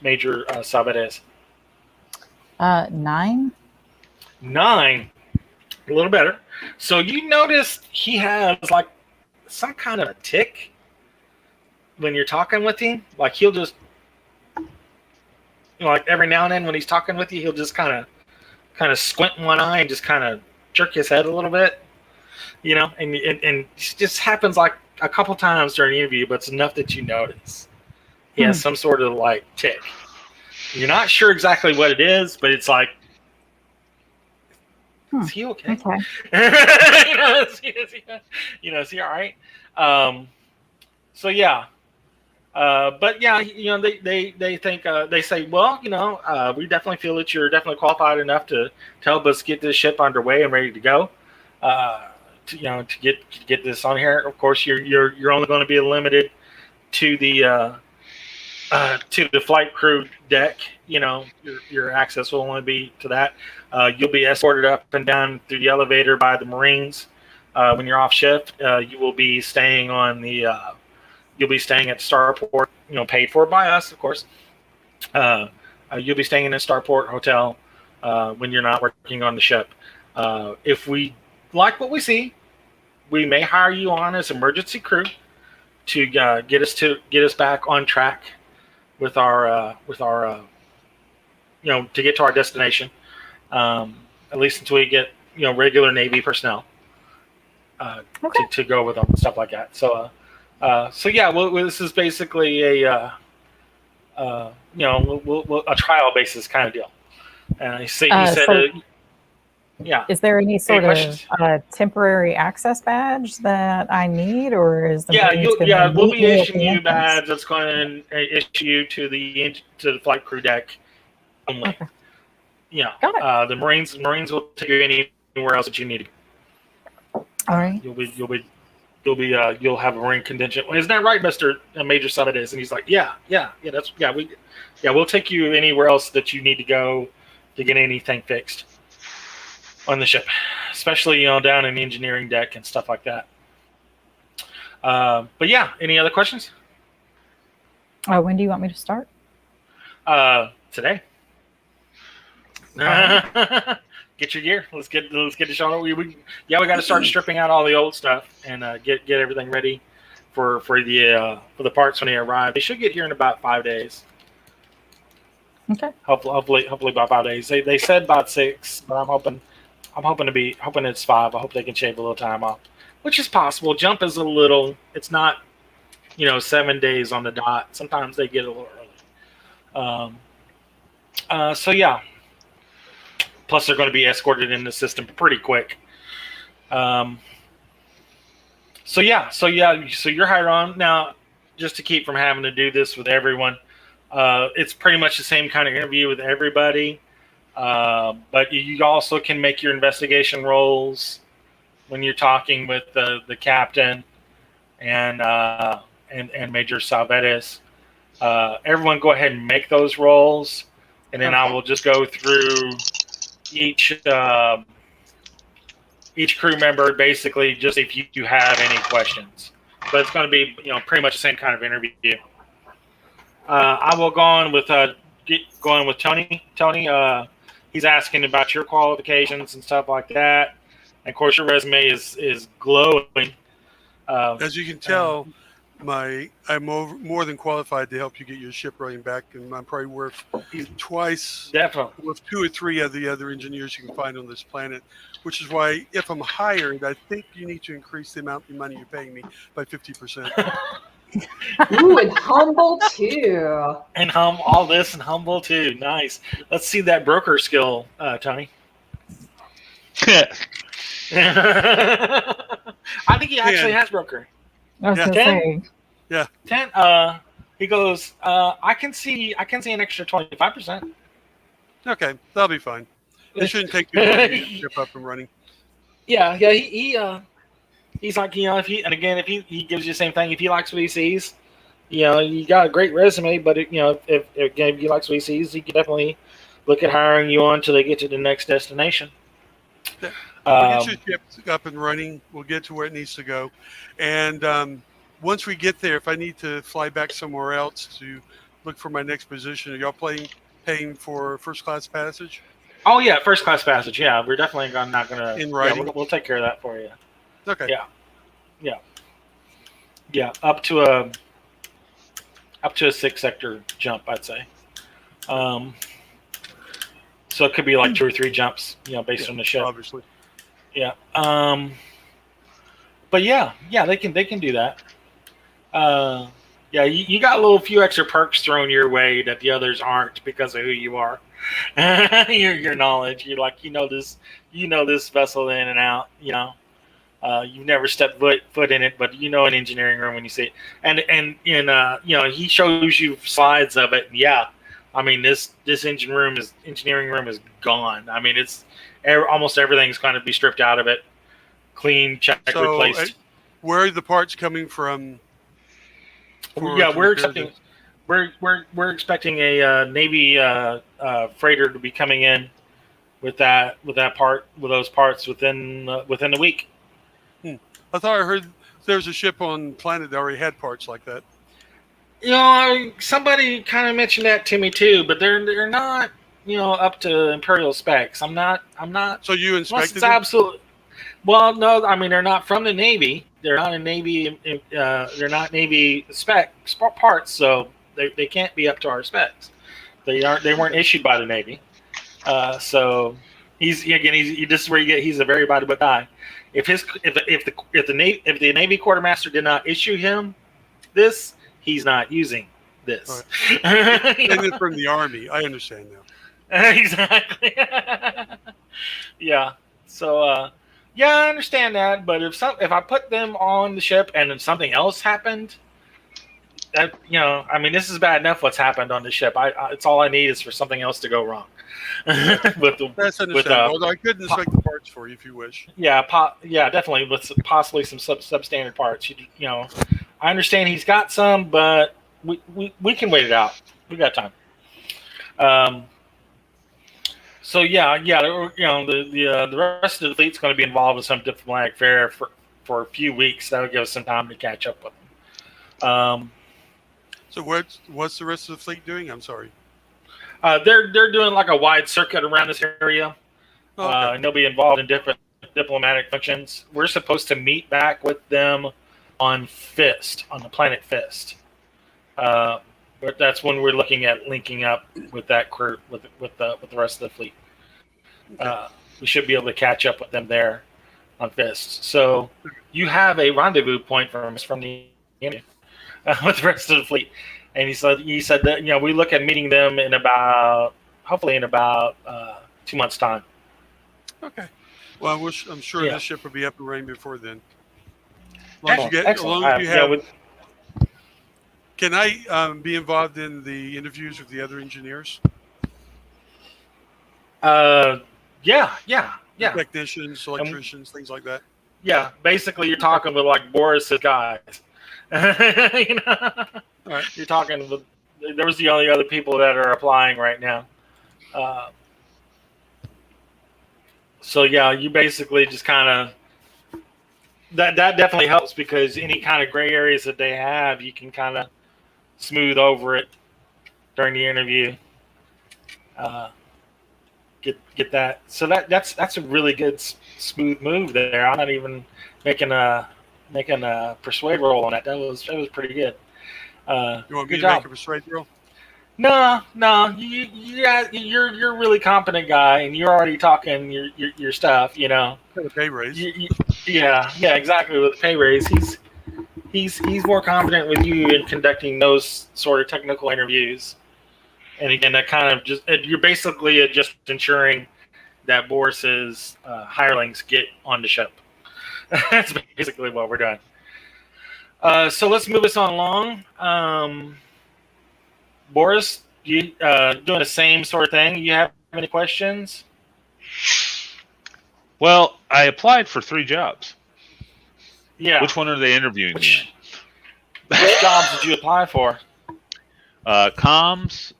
Major Salvetes. 9. 9, a little better. So you notice he has like some kind of a tick when you're talking with him. Like he'll just, like every now and then when he's talking with you, he'll just kind of squint one eye and just kind of jerk his head a little bit. And it just happens like a couple times during the interview, but it's enough that you notice. He has some sort of like tick. You're not sure exactly what it is, but it's like, is he okay? Okay. Is he all right? So yeah. But yeah, they think they say, well, we definitely feel that you're definitely qualified enough to help us get this ship underway and ready to go. To get this on here. Of course, you're only going to be limited to the flight crew deck. Your access will only be to that. You'll be escorted up and down through the elevator by the Marines when you're off shift. You will be staying on the. You'll be staying at Starport. Paid for by us, of course. You'll be staying in a Starport hotel when you're not working on the ship. If we like what we see, we may hire you on as emergency crew to get us back on track with our to get to our destination. at least until we get regular Navy personnel to go with them and stuff like that. So yeah, this is basically a a trial basis kind of deal. And you said. Yeah. Is there any sort of temporary access badge that I need, or is the we'll be issuing you a badge that's going to issue you to the flight crew deck only. Okay. Yeah. Got it. The Marines will take you anywhere else that you need to go. All right. You'll have a Marine contingent. Isn't that right, Major Summit is? And he's like, we'll take you anywhere else that you need to go to get anything fixed on the ship, especially down in the engineering deck and stuff like that. But yeah, any other questions? When do you want me to start? Today. Get your gear. Let's get the show. We got to start stripping out all the old stuff and get everything ready for the parts when they arrive. They should get here in about 5 days. Okay. Hopefully about 5 days. They said about 6, but I'm hoping it's 5. I hope they can shave a little time off, which is possible. Jump is it's not 7 days on the dot. Sometimes they get a little early. So yeah. Plus they're going to be escorted in the system pretty quick. So you're hired on now. Just to keep from having to do this with everyone, it's pretty much the same kind of interview with everybody. But you also can make your investigation rolls when you're talking with the captain and Major Salvetis. Everyone go ahead and make those rolls, and then I will just go through each crew member basically just if you have any questions. But it's going to be pretty much the same kind of interview. I will go on with Tony. Tony. He's asking about your qualifications and stuff like that. And of course, your resume is glowing. As you can tell, I'm more than qualified to help you get your ship running back, and I'm probably worth twice, definitely, with 2 or 3 of the other engineers you can find on this planet. Which is why, if I'm hired, I think you need to increase the amount of money you're paying me by 50%. Ooh, and humble too. And all this and humble too. Nice. Let's see that broker skill, Tony. I think he actually has broker. I was 10. Yeah. 10. He goes. I can see an extra 25%. Okay, that'll be fine. It shouldn't take too long to get the ship up and running. Yeah. He's like, if he gives you the same thing, if he likes what he sees, you got a great resume, but if he likes what he sees, he can definitely look at hiring you on till they get to the next destination. We'll get your ship up and running. We'll get to where it needs to go. And once we get there, if I need to fly back somewhere else to look for my next position, are y'all paying for first class passage? Oh yeah, first class passage. Yeah, we're definitely not gonna. In writing, we'll take care of that for you. Okay. Yeah. Up to a 6 sector jump, I'd say. So it could be like 2 or 3 jumps, based on the ship. Obviously. Yeah. But yeah, they can do that. You got a few extra perks thrown your way that the others aren't because of who you are. your knowledge. You're like, this vessel in and out, you've never stepped foot in it, but an engineering room when you see it. And he shows you slides of it. Yeah. I mean, this engineering room is gone. I mean, it's almost everything's going to be stripped out of it, clean, checked, replaced. Where are the parts coming from? We're expecting a Navy freighter to be coming in with those parts within the week. I thought I heard there's a ship on planet that already had parts like that. Somebody kind of mentioned that to me too, but they're not up to Imperial specs. I'm not. So you inspected them? Absolutely. Well, no. I mean, they're not from the Navy. They're not in Navy. They're not Navy spec parts, so they can't be up to our specs. They weren't issued by the Navy. So This is where he's a very by the book guy. If the Navy quartermaster did not issue him this, he's not using this. Right. Taking it from the Army. I understand now. Exactly. Yeah. So yeah, I understand that. But if I put them on the ship and then something else happened, that this is bad enough what's happened on the ship. It's all I need is for something else to go wrong. That's understandable. Although I could inspect the parts for you if you wish. Yeah, definitely with possibly some substandard parts. I understand he's got some, but we can wait it out. We got time. So the rest of the fleet's going to be involved in some diplomatic affair for a few weeks. That'll give us some time to catch up with them. So what's the rest of the fleet doing? I'm sorry. They're doing like a wide circuit around this area. Okay. And they'll be involved in different diplomatic functions. We're supposed to meet back with them on HEIST, on the planet HEIST. But that's when we're looking at linking up with that crew, with the rest of the fleet. We should be able to catch up with them there on HEIST. So you have a rendezvous point from the enemy with the rest of the fleet. And he said that we look at meeting them hopefully in about 2 months' time. Okay. Well, I'm sure this ship will be up and running before then. Can I be involved in the interviews with the other engineers? Yeah. Technicians, electricians, things like that. Yeah, basically you're talking with like Boris's guys. All right. You're talking with. There was the only other people that are applying right now. So yeah, you basically just kind of that definitely helps because any kind of gray areas that they have, you can kind of smooth over it during the interview. Get that. So that's a really good smooth move there. I'm not even making a persuade roll on that. That was pretty good. You want me to make a persuade roll? No. You're a really competent guy, and you're already talking your stuff. Got a pay raise. Yeah, exactly. With the pay raise, he's more competent with you in conducting those sort of technical interviews. And again, that kind of you're basically just ensuring that Boris's hirelings get on the ship. That's basically what we're doing. So let's move this on along. Boris, you doing the same sort of thing? You have any questions? Well, I applied for 3 jobs. Yeah. Which one are they interviewing me? Which jobs did you apply for? Comms,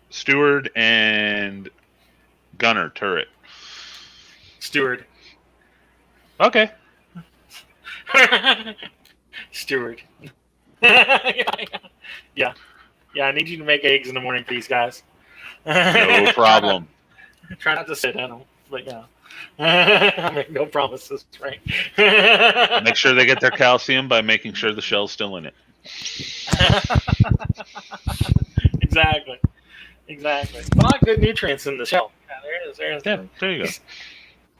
steward, and gunner turret. Steward. Okay. Steward. Yeah. I need you to make eggs in the morning for these guys. No problem. Try not to sit on them, but yeah. I make no promises, right? Make sure they get their calcium by making sure the shell's still in it. Exactly. A lot of good nutrients in the shell. Yeah, there it is. Yeah, there you go.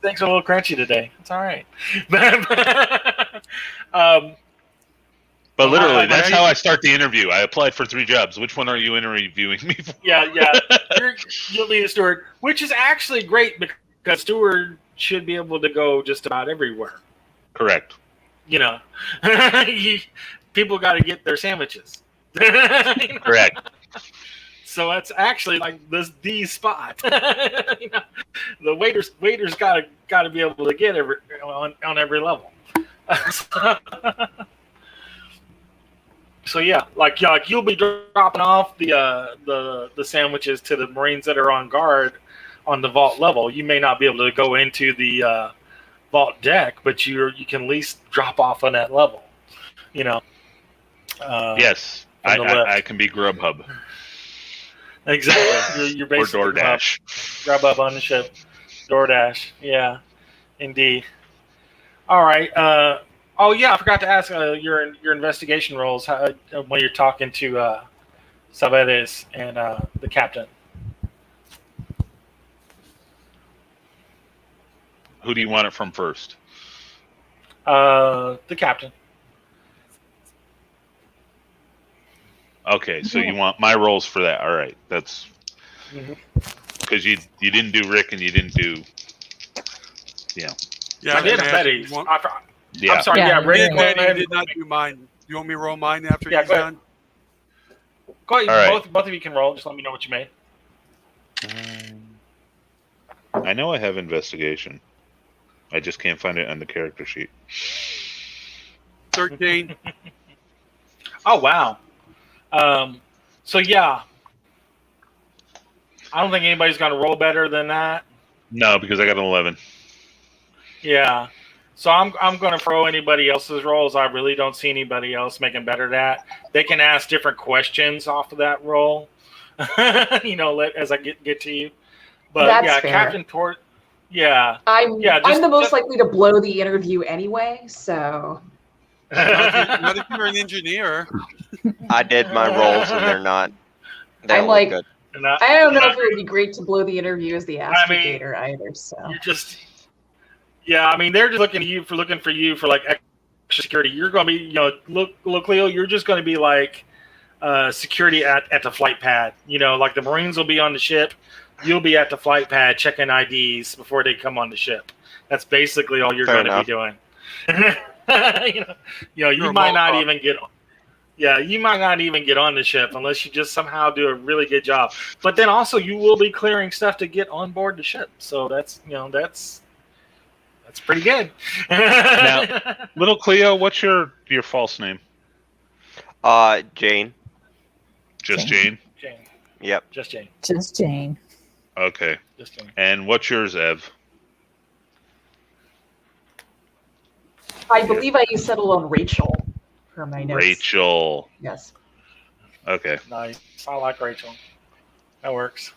Things are a little crunchy today. It's all right. But literally, that's how I start the interview. I applied for 3 jobs. Which one are you interviewing me for? Yeah. You'll be a steward, which is actually great because steward should be able to go just about everywhere. Correct. People got to get their sandwiches. Correct. So that's actually like the spot. The waiters got to be able to get on every level. So yeah, like you'll be dropping off the sandwiches to the Marines that are on guard on the vault level. You may not be able to go into the vault deck, but you can at least drop off on that level. Yes, I can be Grubhub. Exactly. You're basically or DoorDash. Grubhub on the ship. DoorDash. Yeah, indeed. All right. Oh yeah, I forgot to ask your investigation roles when you're talking to Sabedes and the captain. Who do you want it from first? The captain. Okay, so you want my rolls for that. All right, that's because you didn't do Rick and you didn't do Yeah, I did can ask Betty's. you. yeah. I'm sorry. Yeah, Yeah, Rick. Did go Betty, ahead. did not do mine. You want me to roll mine after Yeah, he's go ahead. done? Go ahead. All right. Both of you can roll. Just let me know what you made. I know I have investigation. I just can't find it on the character sheet. 13. Oh wow. So yeah, I don't think anybody's gonna roll better than that. No, because I got an 11. Yeah. So I'm gonna throw anybody else's rolls. I really don't see anybody else making better that. They can ask different questions off of that roll. As I get to you. But That's yeah, fair. Captain Tort. Yeah. I'm just- the most just- likely to blow the interview anyway, so Not if you're an engineer. I did my rolls and they're not. They I'm don't like- look good. And I I don't know if it would be great to blow the interview as the I mean, aspirator either. So You're just, yeah. I mean, they're just looking for you for like extra security. You're going to be, look, Leo. You're just going to be like security at the flight pad. Like the Marines will be on the ship. You'll be at the flight pad checking IDs before they come on the ship. That's basically all you're Fair going to be doing. You might not even get. Yeah, you might not even get on the ship unless you just somehow do a really good job. But then also you will be clearing stuff to get on board the ship. So that's pretty good. Now, little Cleo, what's your false name? Jane. Just Jane. Jane? Jane, Yep. just Jane, Just Jane. Okay. just Jane. And what's yours, Ev? I believe I settled on Rachel for my notes. Rachel. Yes. Okay. Nice. I like Rachel. That works.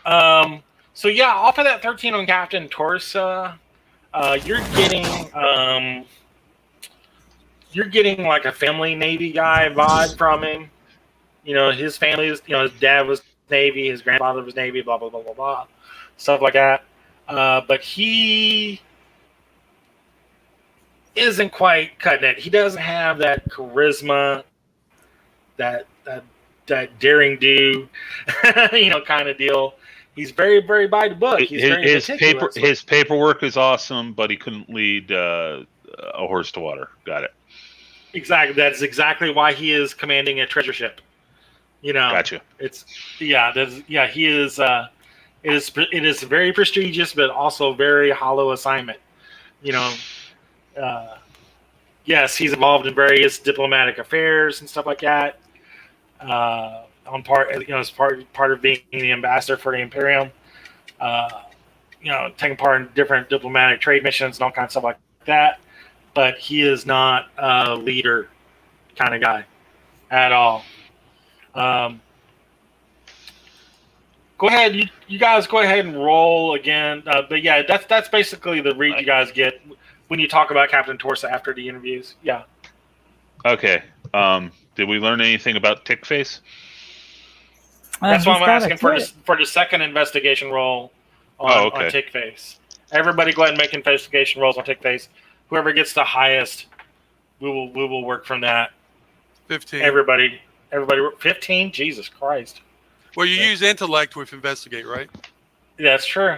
So yeah, off of that 13 on Captain Torsa, you're getting like a family Navy guy vibe from him. His family is, his dad was Navy, his grandfather was Navy, blah blah blah blah blah, stuff like that. But he isn't quite cutting it. He doesn't have that charisma, that daring do, kind of deal. He's very, very by the book. He's very meticulous. His paperwork is awesome, but he couldn't lead a horse to water. Got it. Exactly. That's exactly why he is commanding a treasure ship. Gotcha. He is. It is very prestigious, but also very hollow assignment. Yes, he's involved in various diplomatic affairs and stuff like that. As part of being the ambassador for the Imperium, taking part in different diplomatic trade missions and all kinds of stuff like that. But he is not a leader kind of guy at all. Go ahead, you guys go ahead and roll again. But yeah, that's basically the read you guys get when you talk about Captain Torsa after the interviews. Yeah. Okay. Did we learn anything about Tick Face? That's why He's I'm got a asking for tick. the second investigation roll on Tick Face. Everybody go ahead and make investigation rolls on Tick Face. Whoever gets the highest, we will work from that. 15. Everybody 15? Jesus Christ. Well, you use intellect with investigate, right? That's true.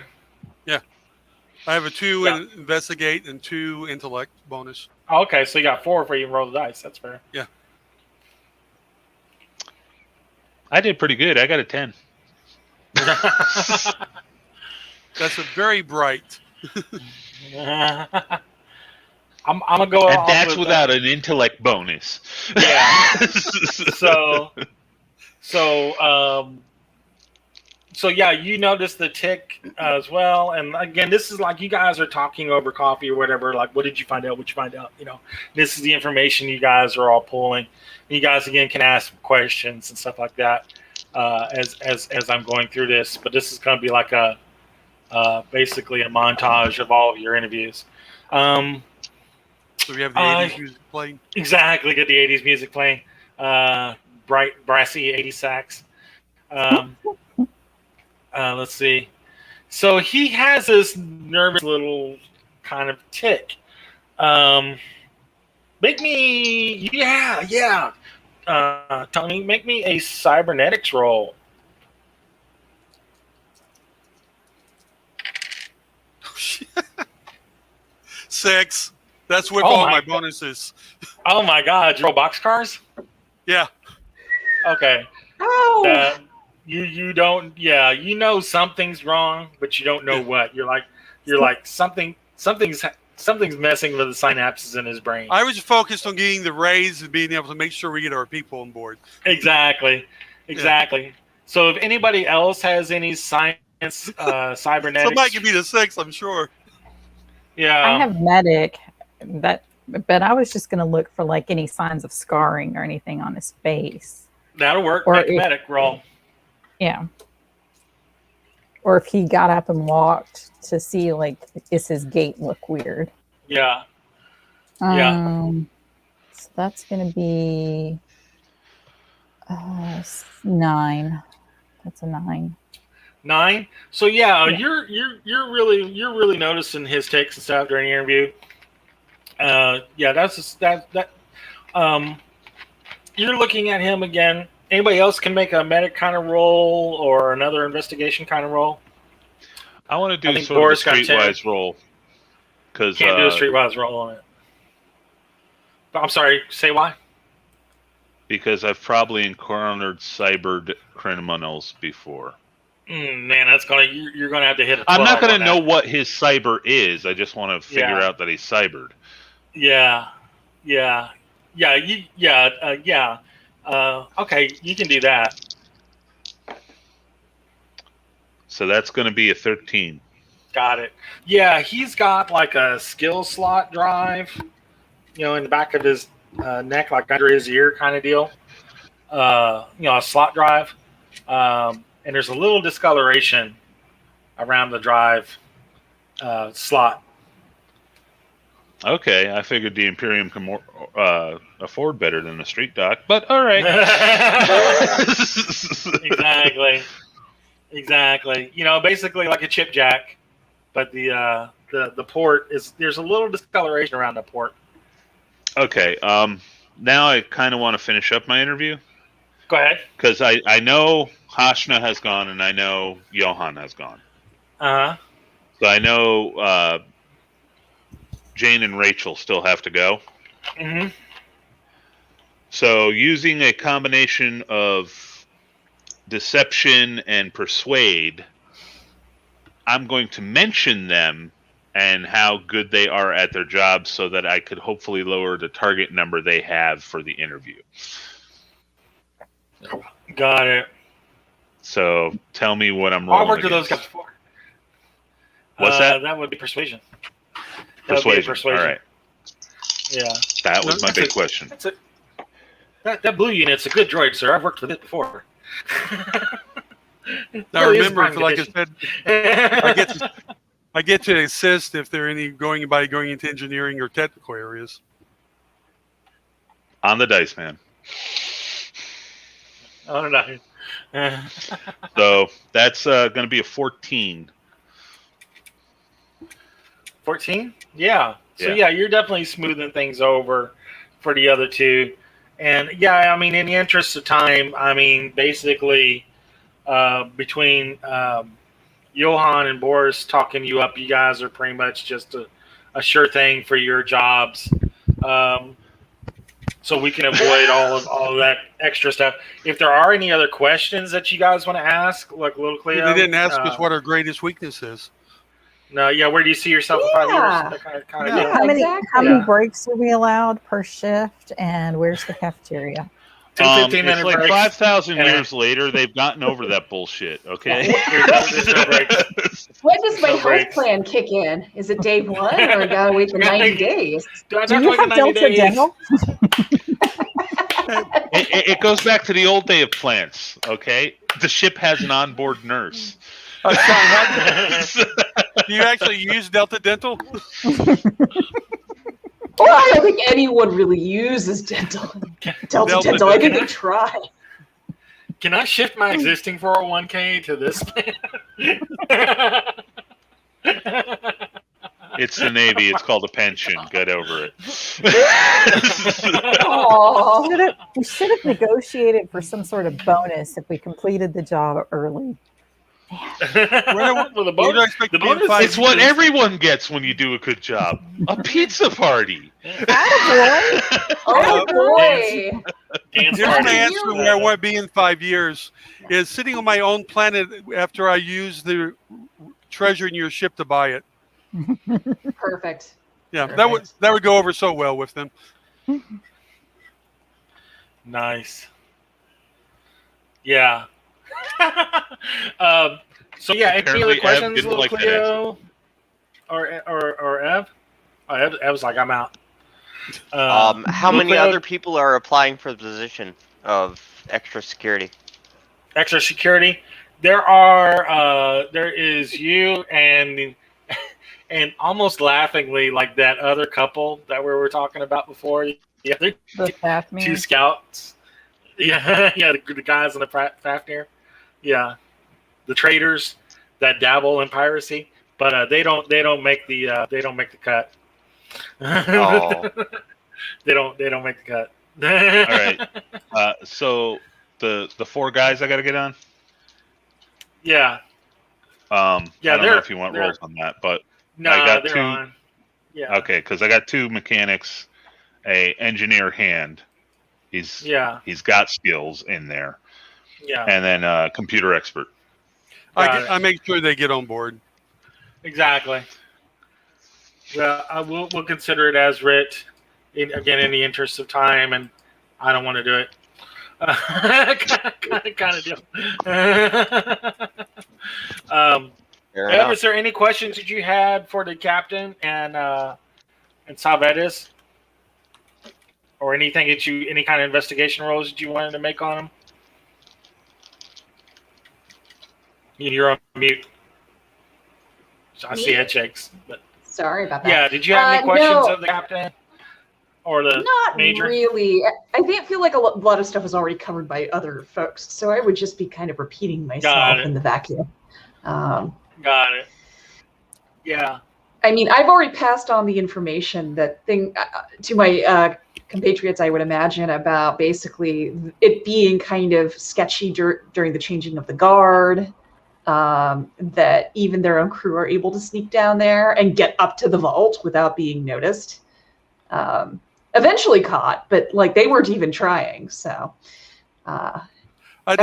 I have a 2 Yeah. in investigate and 2 intellect bonus. Oh, okay, so you got 4 for you can roll the dice. That's fair. I did pretty good. I got a 10. That's a very bright. I'm gonna go. And off that's with without an intellect bonus. Yeah. So yeah, you notice the tick as well. And again, this is like you guys are talking over coffee or whatever. Like, what did you find out? What you find out? This is the information you guys are all pulling. You guys again can ask questions and stuff like that as I'm going through this. But this is going to be like basically a montage of all of your interviews. So we have the 80s music playing. Exactly, get the 80s music playing. Bright, brassy 80s sax. Let's see. So he has this nervous little kind of tick. Make me, Tony, make me a cybernetics roll. Six. That's with Oh all my my God. bonuses. Oh my God! You roll boxcars? Yeah. Okay. Ow! You don't. Yeah, you know something's wrong, but you don't know what. You're like something's messing with the synapses in his brain. I was focused on getting the raise and being able to make sure we get our people on board. Exactly. So if anybody else has any science, cybernetics, Somebody give me the 6, I'm sure. yeah, I have medic, but I was just going to look for like any signs of scarring or anything on his face. that'll work. Or Make a if- medic roll. Yeah. Or if he got up and walked to see, like, is his gait look weird? Yeah. So that's going to be 9. That's a 9. 9. So yeah. You're really noticing his takes and stuff during the interview. You're looking at him again. Anybody else can make a medic kind of roll or another investigation kind of roll. I want to I do think sort Boris of got a 10. streetwise roll because Can't do a streetwise roll on it. I'm sorry. Say why? because I've probably encountered cybered criminals before. Man, that's you're gonna have to hit a 12. I'm not going on to that. know what his cyber is. I just want to figure Yeah. out that he's cybered. Okay, you can do that. So that's going to be a 13. Got it. Yeah, he's got like a skill slot drive, in the back of his neck, like under his ear kind of deal. A slot drive. And there's a little discoloration around the drive slot. Okay, I figured the Imperium can afford better than the street dock, but all right. Exactly. Basically like a chip jack, but the port there's a little discoloration around the port. Okay, now I kind of want to finish up my interview. Go ahead. Because I know Hashna has gone and I know Johan has gone. Uh-huh. So I know Jane and Rachel still have to go. Mm-hmm. So using a combination of deception and persuade, I'm going to mention them and how good they are at their jobs so that I could hopefully lower the target number they have for the interview. Got it. So tell me what I'm rolling I worked with those against. guys before. What's that? That would be persuasion. That would be Persuasion. All right. Yeah. That was my big question. That's it. That blue unit's a good droid, sir. I've worked with it before. Now Really is remember, prime like I condition. said, I get to assist if there are any going into engineering or technical areas. On the dice, man. Oh no. So that's going to be a 14. 14? Yeah. So Yeah. you're definitely smoothing things over for the other two. And yeah, I mean, in the interest of time, I mean, basically between Johan and Boris talking you up, you guys are pretty much just a sure thing for your jobs. So we can avoid all of that extra stuff. If there are any other questions that you guys want to ask, like Little Cleo. They didn't ask us what our greatest weakness is. No, where do you see yourself in 5 years? Yeah. That kind of Yeah. deal. How many Yeah. breaks are we allowed per shift, and where's the cafeteria? 15-minute it's like breaks. 5,000 And- years later, they've gotten over that bullshit, okay? There's no breaks. When does my No health breaks. plan kick in? Is it day one, or I gotta wait the 90 days? Do I Do have you to wait have the 90 Delta days? Dental? It goes back to the old day of plants, okay? The ship has an onboard nurse. Sean, do you actually use Delta Dental? Well, I don't think anyone really uses dental. Delta Delta dental. I think Dental. they try. Can I shift my existing 401k to this plan? It's the Navy. It's called a pension. Get over it. Aw. We should have negotiated for some sort of bonus if we completed the job early. Well, the What do you expect to be in 5 It's what years? everyone gets when you do a good job. A pizza party. Attaboy. Oh boy. Dance Here's party. my answer where I want to be in 5 years is sitting on my own planet after I use the treasure in your ship to buy it. Perfect. Yeah, Perfect. that would go over so well with them. Nice. Yeah. So yeah, any Apparently other Ev questions, didn't little like that Cleo or Ev? Oh, Ev's like, I'm out. How many Cleo, other people are applying for the position of extra security? extra security? There is you and almost laughingly like that other couple that we were talking about before. The other The Fafnir. two scouts. Yeah, yeah, the guys in the Fafnir. Yeah, the traders that dabble in piracy, but they don't make the cut. Oh. they don't make the cut. All right. So the 4 guys I got to get on. Yeah. I don't know they're- if you want they're- rolls on that, but No, I got they're 2. on. Yeah. Okay, because I got 2 mechanics, a engineer hand. He's got skills in there, Yeah. and then a computer expert. I make sure they get on board. Exactly. Well, we'll consider it as writ. Again, in the interest of time, and I don't want to do it. kind of deal. Fair Ev, enough. is there any questions that you had for the captain and Salvetis, or anything that any kind of investigation roles that you wanted to make on them? You're on mute. So I see Me? head shakes, but Sorry about that. yeah. Did you have any questions no. of the captain or the Not major? really. I feel like a lot of stuff was already covered by other folks, so I would just be kind of repeating myself it. in the vacuum. Got it. Yeah. I mean, I've already passed on the information to my compatriots, I would imagine, about basically it being kind of sketchy during the changing of the guard, that even their own crew are able to sneak down there and get up to the vault without being noticed. Eventually caught, but like they weren't even trying. So I would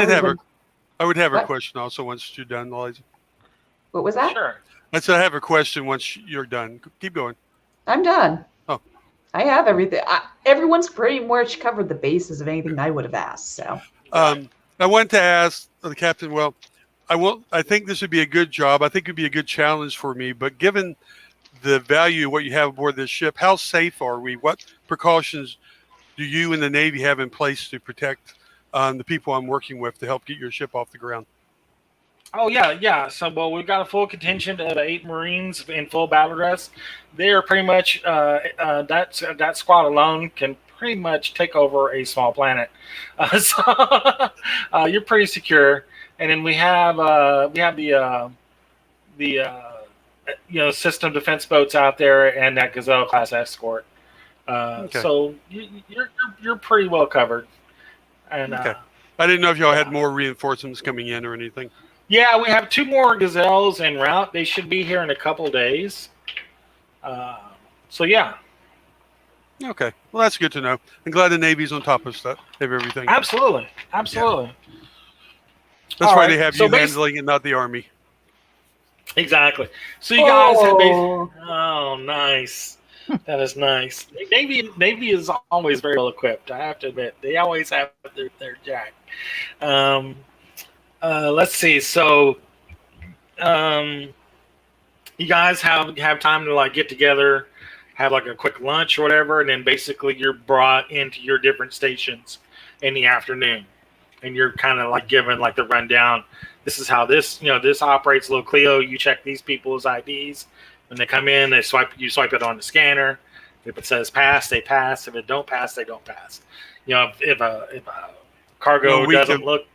have a What? question also once you're done, Eliza. what was that? Sure. I said I have a question once you're done. Keep going. I'm done. Oh. I have everything. Everyone's pretty much covered the bases of anything I would have asked. So I wanted to ask the captain. Well, I think this would be a good job. I think it would be a good challenge for me. But given the value of what you have aboard this ship, how safe are we? What precautions do you and the Navy have in place to protect the people I'm working with to help get your ship off the ground? Oh yeah. So we've got a full contingent of 8 Marines in full battle dress. They're pretty much that squad alone can pretty much take over a small planet. So you're pretty secure. And then we have the system defense boats out there and that Gazelle class escort. Okay. So you're pretty well covered. And Okay. I didn't know if y'all had more reinforcements coming in or anything. yeah, we have 2 more Gazelles en route. They should be here in a couple days. So yeah, Okay. Well, that's good to know. I'm glad the Navy's on top of stuff, of everything. absolutely. That's All why right, they have so you handling it, not the Army. Exactly. So you guys have Oh. oh, nice. That is nice. Navy is always very well equipped. I have to admit, they always have their jack. Let's see. So, you guys have time to like get together, have like a quick lunch or whatever, and then basically you're brought into your different stations in the afternoon, and you're kind of like given like the rundown. This is how this operates. Little Cleo, you check these people's IDs. When they come in, you swipe it on the scanner. If it says pass, they pass. If it don't pass, they don't pass. If a cargo doesn't look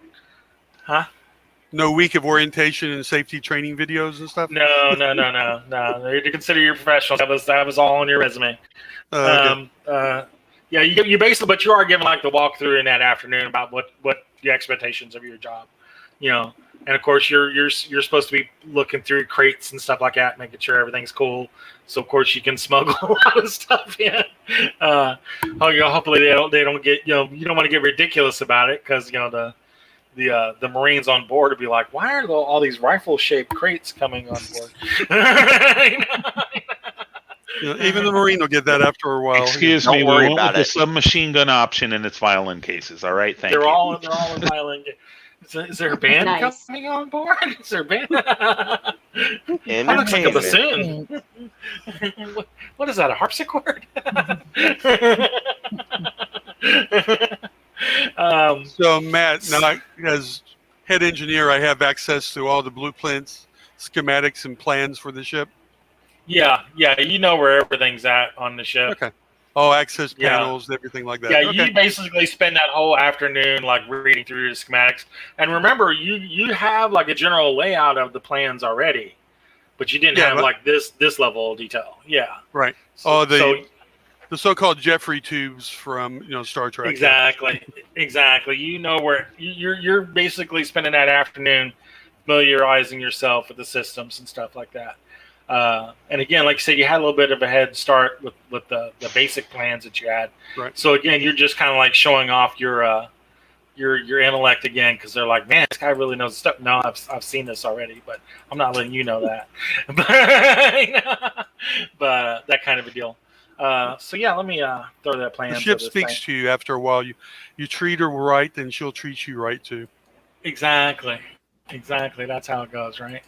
Huh? No week of orientation and safety training videos and stuff? No. To consider you're professional. That was all on your resume. Okay. Yeah, you basically, but you are given like the walkthrough in that afternoon about what the expectations of your job, and of course you're supposed to be looking through crates and stuff like that, making sure everything's cool. So of course you can smuggle a lot of stuff in. Hopefully they don't get you don't want to get ridiculous about it because the Marines on board would be like, why are all these rifle-shaped crates coming on board? Even the Marine will get that after a while. Excuse me, we went with the submachine gun option and its violin cases. All right, thank you. They're all in violin. Is there a band coming on board? Is there a band? That looks like a bassoon. What is that? A harpsichord? So Matt, now as head engineer, I have access to all the blueprints, schematics, and plans for the ship. Yeah, you know where everything's at on the ship. Okay. Oh, access panels, everything like that. Yeah, okay. You basically spend that whole afternoon like reading through the schematics. And remember, you have like a general layout of the plans already, but you didn't have like this level of detail. Yeah. Right. The so-called Jeffrey tubes from Star Trek. Exactly. You know where you're basically spending that afternoon familiarizing yourself with the systems and stuff like that. And again, like you said, you had a little bit of a head start with the basic plans that you had. Right. So again, you're just kind of like showing off your intellect again because they're like, man, this guy really knows stuff. No, I've seen this already, but I'm not letting you know that. but that kind of a deal. So yeah, let me throw that plan. The ship speaks to you after a while. You treat her right, then she'll treat you right too. Exactly. That's how it goes, right?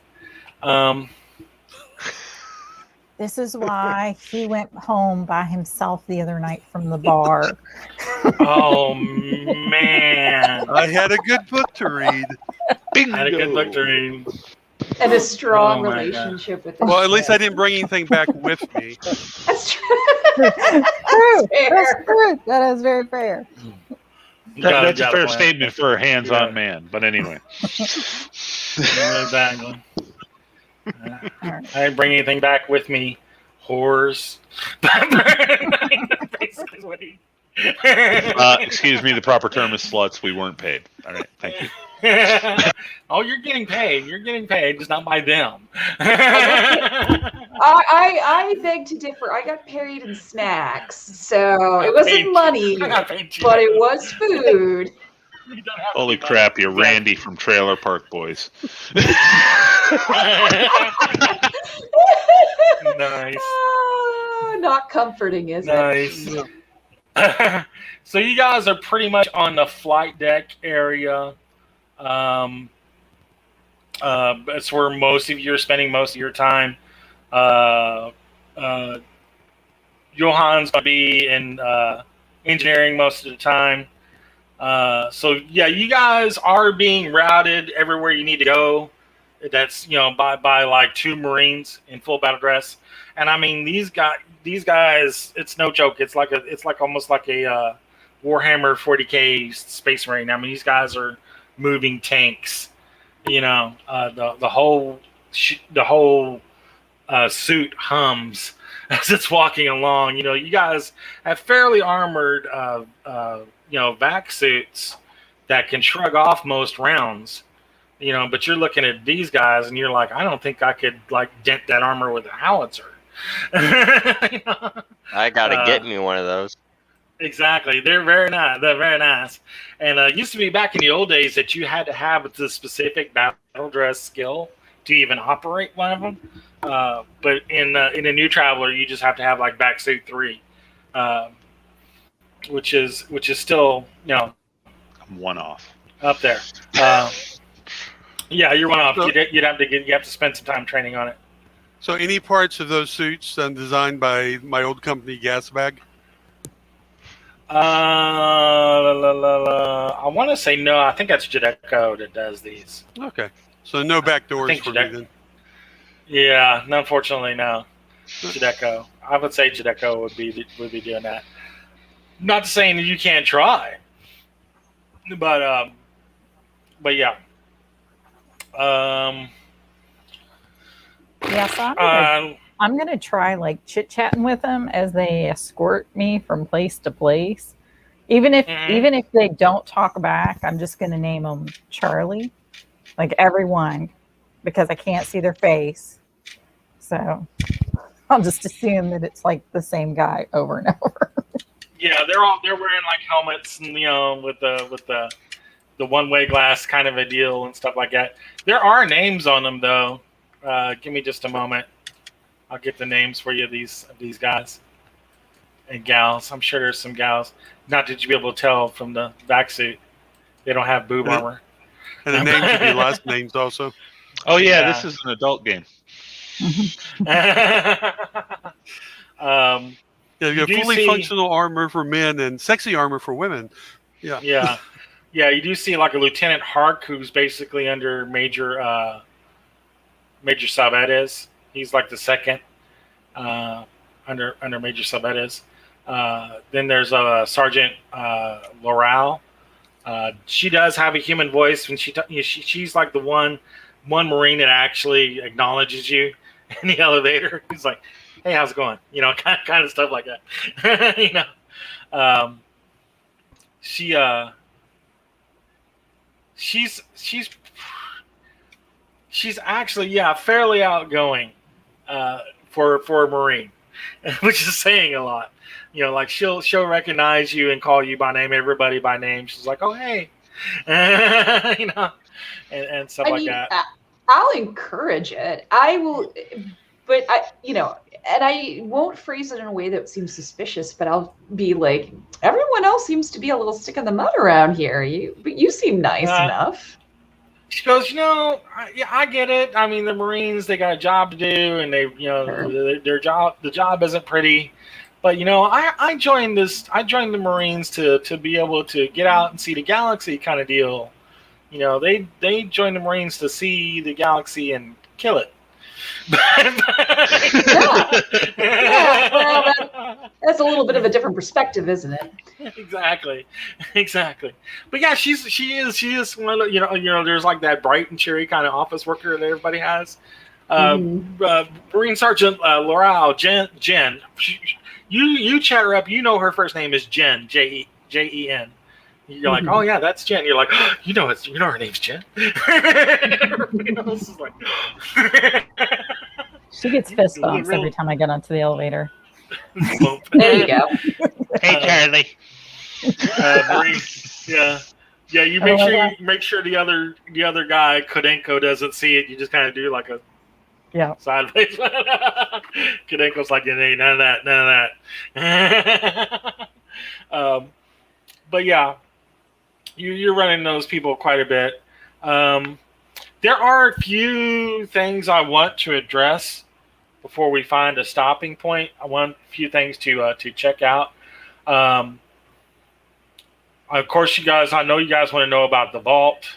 This is why he went home by himself the other night from the bar. Oh man! I had a good book to read. Bingo. I had a good book to read. And a strong relationship with. Well, at least I didn't bring anything back with me. That's true. True. That's true. That is very fair. That's a fair statement for a hands-on man. But anyway. Exactly. I didn't bring anything back with me. Whores. Basically what he... Excuse me, the proper term is sluts. We weren't paid. All right, thank you. Oh, you're getting paid. You're getting paid, just not by them. I beg to differ. I got paid in snacks, so it wasn't money, but it was food. Holy crap, you're Randy from Trailer Park Boys. Nice. Not comforting, is it? Nice. So you guys are pretty much on the flight deck area. That's where most of you are spending most of your time. Johan's going to be in engineering most of the time. So yeah, you guys are being routed everywhere you need to go. That's by like 2 Marines in full battle dress, and I mean these guys, it's no joke. It's like almost like a Warhammer 40K Space Marine. I mean these guys are moving tanks. The whole suit hums as it's walking along. You guys have fairly armored vac suits that can shrug off most rounds, but you're looking at these guys and you're like, I don't think I could like dent that armor with a howitzer. I gotta get me one of those. Exactly. They're very nice. And it used to be back in the old days that you had to have the specific battle dress skill to even operate one of them. But in a new Traveler, you just have to have like back suit 3. Which is still one off up there. Yeah, you're one off. You have to spend some time training on it. So any parts of those suits designed by my old company Gasbag? I want to say no. I think that's Jadeko that does these. Okay, so no back doors for me then. Yeah, unfortunately, no. Jadeko. I would say Jadeko would be doing that. Not saying that you can't try, but yeah. Yeah, so I'm gonna try like chit chatting with them as they escort me from place to place. Even if they don't talk back, I'm just gonna name them Charlie, like everyone, because I can't see their face. So I'll just assume that it's like the same guy over and over. Yeah, they're wearing like helmets, and with the one-way glass kind of a deal and stuff like that. There are names on them though. Give me just a moment. I'll get the names for you of these guys and gals. I'm sure there's some gals. Not that you'd be able to tell from the back suit. They don't have boob armor. And the names would be last names also. Oh yeah, this is an adult game. You got fully functional armor for men and sexy armor for women. Yeah. You do see like a Lieutenant Hark, who's basically under Major Sabedes. He's like the second under Major Sabedes. Then there's Sergeant Laurel. She does have a human voice when she's like the one Marine that actually acknowledges you in the elevator. He's like, "Hey, how's it going?" Kind of stuff like that. She's actually fairly outgoing for a Marine, which is saying a lot. Like she'll recognize you and call you by name, everybody by name. She's like, "Oh, hey," and stuff like that. I'll encourage it. I will, but and I won't phrase it in a way that seems suspicious. But I'll be like, everyone else seems to be a little stick in the mud around here. You seem nice enough. She goes, I get it. I mean, the Marines, they got a job to do, and they, the job isn't pretty. But I joined the Marines to be able to get out and see the galaxy, kind of deal. They joined the Marines to see the galaxy and kill it. Well, that's a little bit of a different perspective, isn't it? Exactly. But yeah, she is one of there's like that bright and cheery kind of office worker that everybody has. Marine Sergeant Laurel Jen. You chat her up. Her first name is Jen, Jen. You're like, "Oh yeah, that's Jen." You're like, oh, her name's Jen. This is like, she gets fist bumps every time I get onto the elevator. There you go. Hey, Charlie. Marine, yeah. You make sure the other guy Kodenko doesn't see it. You just kind of do like a sideways. Kodenko's like, "Ain't none of that." But yeah. You're running those people quite a bit. There are a few things I want to address before we find a stopping point. I want a few things to check out. Of course, I know you guys want to know about the vault.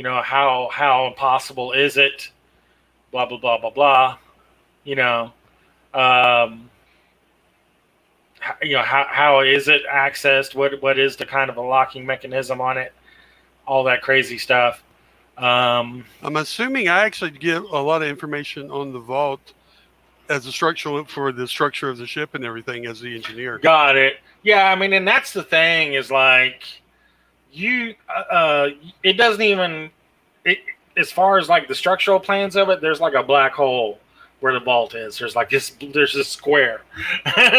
How impossible is it? Blah blah blah blah blah. How is it accessed? What is the kind of a locking mechanism on it? All that crazy stuff. I'm assuming I actually get a lot of information on the vault as a structural for the structure of the ship and everything as the engineer. Got it. Yeah, I mean, and that's the thing is like it doesn't even as far as like the structural plans of it. There's like a black hole where the vault is. There's this square,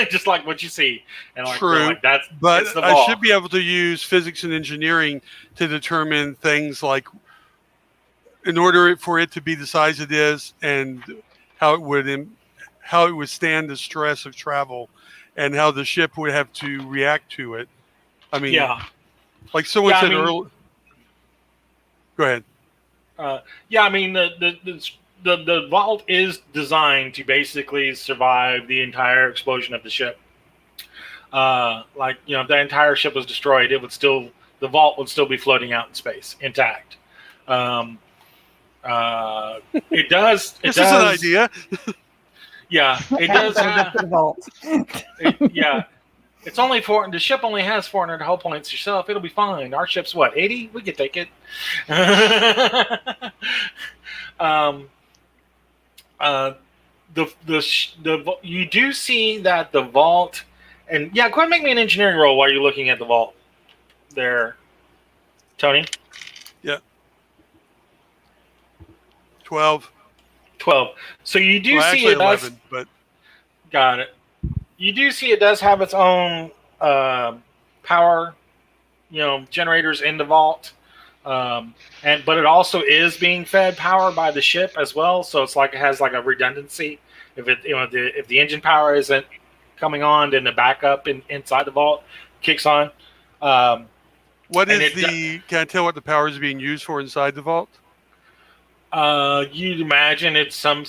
just like what you see. And true, that's the vault. I should be able to use physics and engineering to determine things like, in order for it to be the size it is, and how it would stand the stress of travel, and how the ship would have to react to it. I mean, like someone said earlier. Go ahead. I mean the vault is designed to basically survive the entire explosion of the ship. If the entire ship was destroyed, the vault would still be floating out in space intact. It does. This is an idea. Yeah, it does have. It's only the ship only has 400 hull points yourself. It'll be fine. Our ship's what, 80? We could take it. You do see that the vault, and yeah, go ahead and make me an engineering roll while you're looking at the vault there, Tony. Yeah. 12. 12. So you do Well, see actually it does. 11, but Got it. You do see it does have its own power, generators in the vault, but it also is being fed power by the ship as well. So it's like it has like a redundancy. If if the engine power isn't coming on, then the backup inside the vault kicks on. can I tell what the power is being used for inside the vault? You'd imagine it's some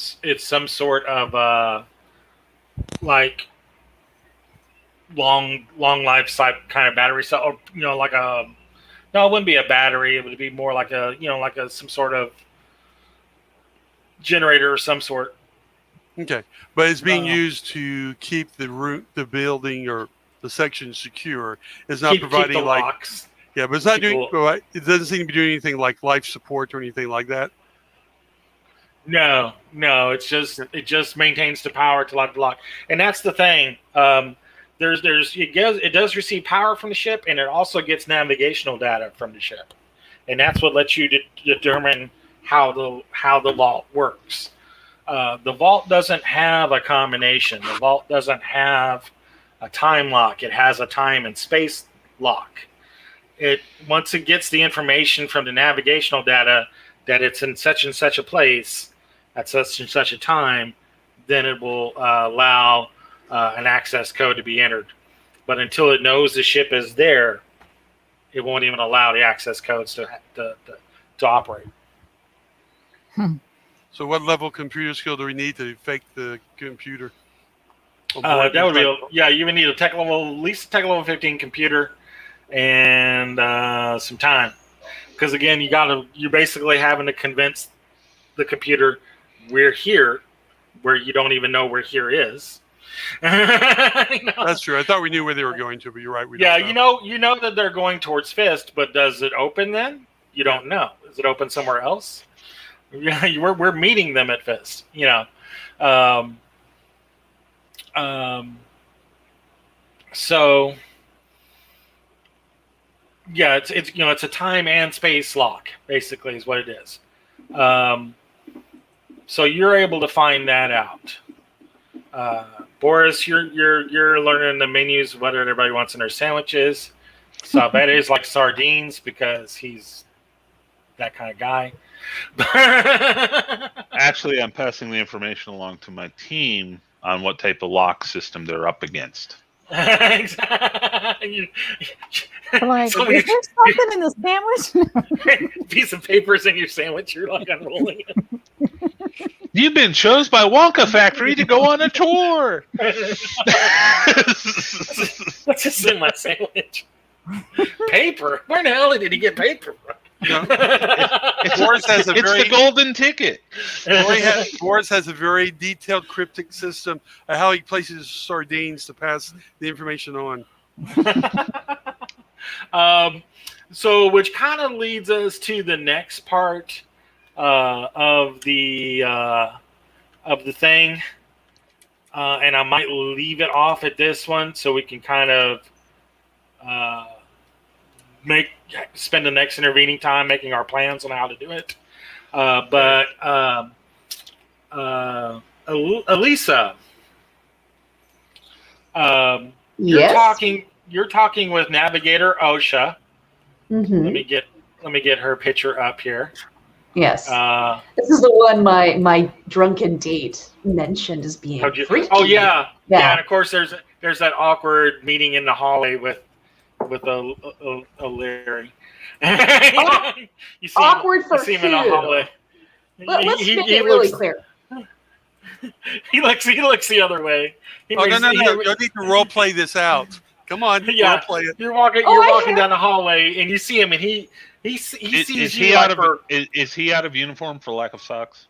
sort of like long life cycle kind of battery cell, or like a no, it wouldn't be a battery. It would be more like a some sort of generator or some sort. Okay, but it's being used to keep the building or the section secure. It's not providing keep the locks. Yeah, but it's not doing. It doesn't seem to be doing anything like life support or anything like that. No, it just maintains the power to light the lock, and that's the thing. It does receive power from the ship, and it also gets navigational data from the ship, and that's what lets you determine how the vault works. The vault doesn't have a combination. The vault doesn't have a time lock. It has a time and space lock. Once it gets the information from the navigational data that it's in such and such a place at such and such a time, then it will allow an access code to be entered. But until it knows the ship is there, it won't even allow the access codes to operate. So what level of computer skill do we need to fake the computer? That would be you would need at least a tech level 15 computer and some time, because again you're basically having to convince the computer we're here where you don't even know where here is. That's true. I thought we knew where they were going to, but you're right. You know that they're going towards Fist, but does it open then? You don't know. Is it open somewhere else? Yeah, we're meeting them at Fist. So yeah, it's a time and space lock, basically, is what it is. So you're able to find that out. Boris, you're learning the menus, what everybody wants in their sandwiches. Sabetta's like sardines because he's that kind of guy. Actually, I'm passing the information along to my team on what type of lock system they're up against. Exactly. Like, is there something in the sandwich? Piece of papers in your sandwich. You're like unrolling it. You've been chosen by Wonka Factory to go on a tour. What's this in my sandwich? Paper? Where the hell did he get paper from? Boris has It's the golden ticket. Boris has a very detailed cryptic system of how he places sardines to pass the information on. So, which kind of leads us to the next part of the thing, and I might leave it off at this one so we can kind of spend the next intervening time making our plans on how to do it. But Elisa, Yes? You're talking with Navigator Osha. Mm-hmm. Let me get her picture up here. Yes. This is the one my drunken date mentioned as being freaky. Oh yeah. And of course there's that awkward meeting in the hallway with O'Leary. You see awkward for him in the hallway. Let's make it really clear. He looks the other way. No. You need to role play this out. Come on, role play it. You're walking down the hallway and you see him, and he sees Is you. he out of uniform for lack of socks?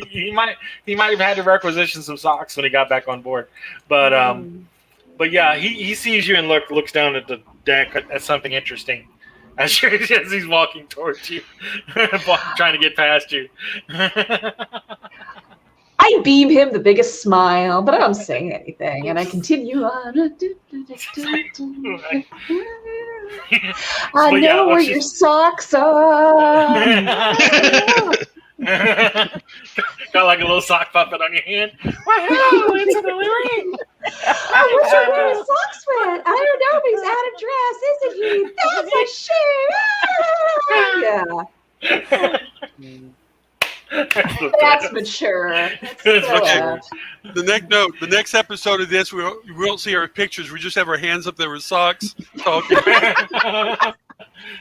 he might have had to requisition some socks when he got back on board, but yeah, he sees you and looks down at the deck at something interesting as he's walking towards you, trying to get past you. I beam him the biggest smile, but I don't say anything, and I continue on. I know where your socks are. Got like a little sock puppet on your hand. Wow, it's a ring. What's your pair of socks with? I don't know, but he's out of dress, isn't he? That's a shoe. Yeah. That's mature. That's mature. The next episode of this, we won't see our pictures. We just have our hands up there with socks talking.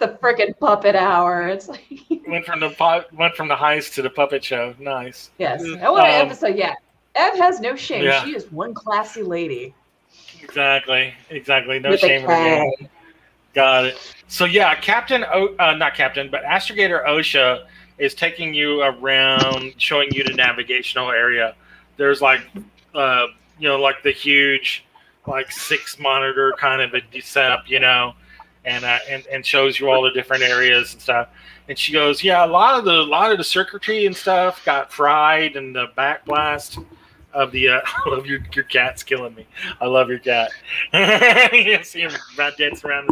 The frickin' puppet hour. It's like went from the heist to the puppet show. Nice. Yes. I want an episode. Yeah. Ev has no shame. Yeah. She is one classy lady. Exactly. No With shame in the game. Got it. So yeah, Astrogator OSHA is taking you around, showing you the navigational area. There's like the huge, 6 monitor kind of a setup, and shows you all the different areas and stuff. And she goes, yeah, a lot of the circuitry and stuff got fried in the backblast of the. I love your cat's killing me. I love your cat. You see him dancing around.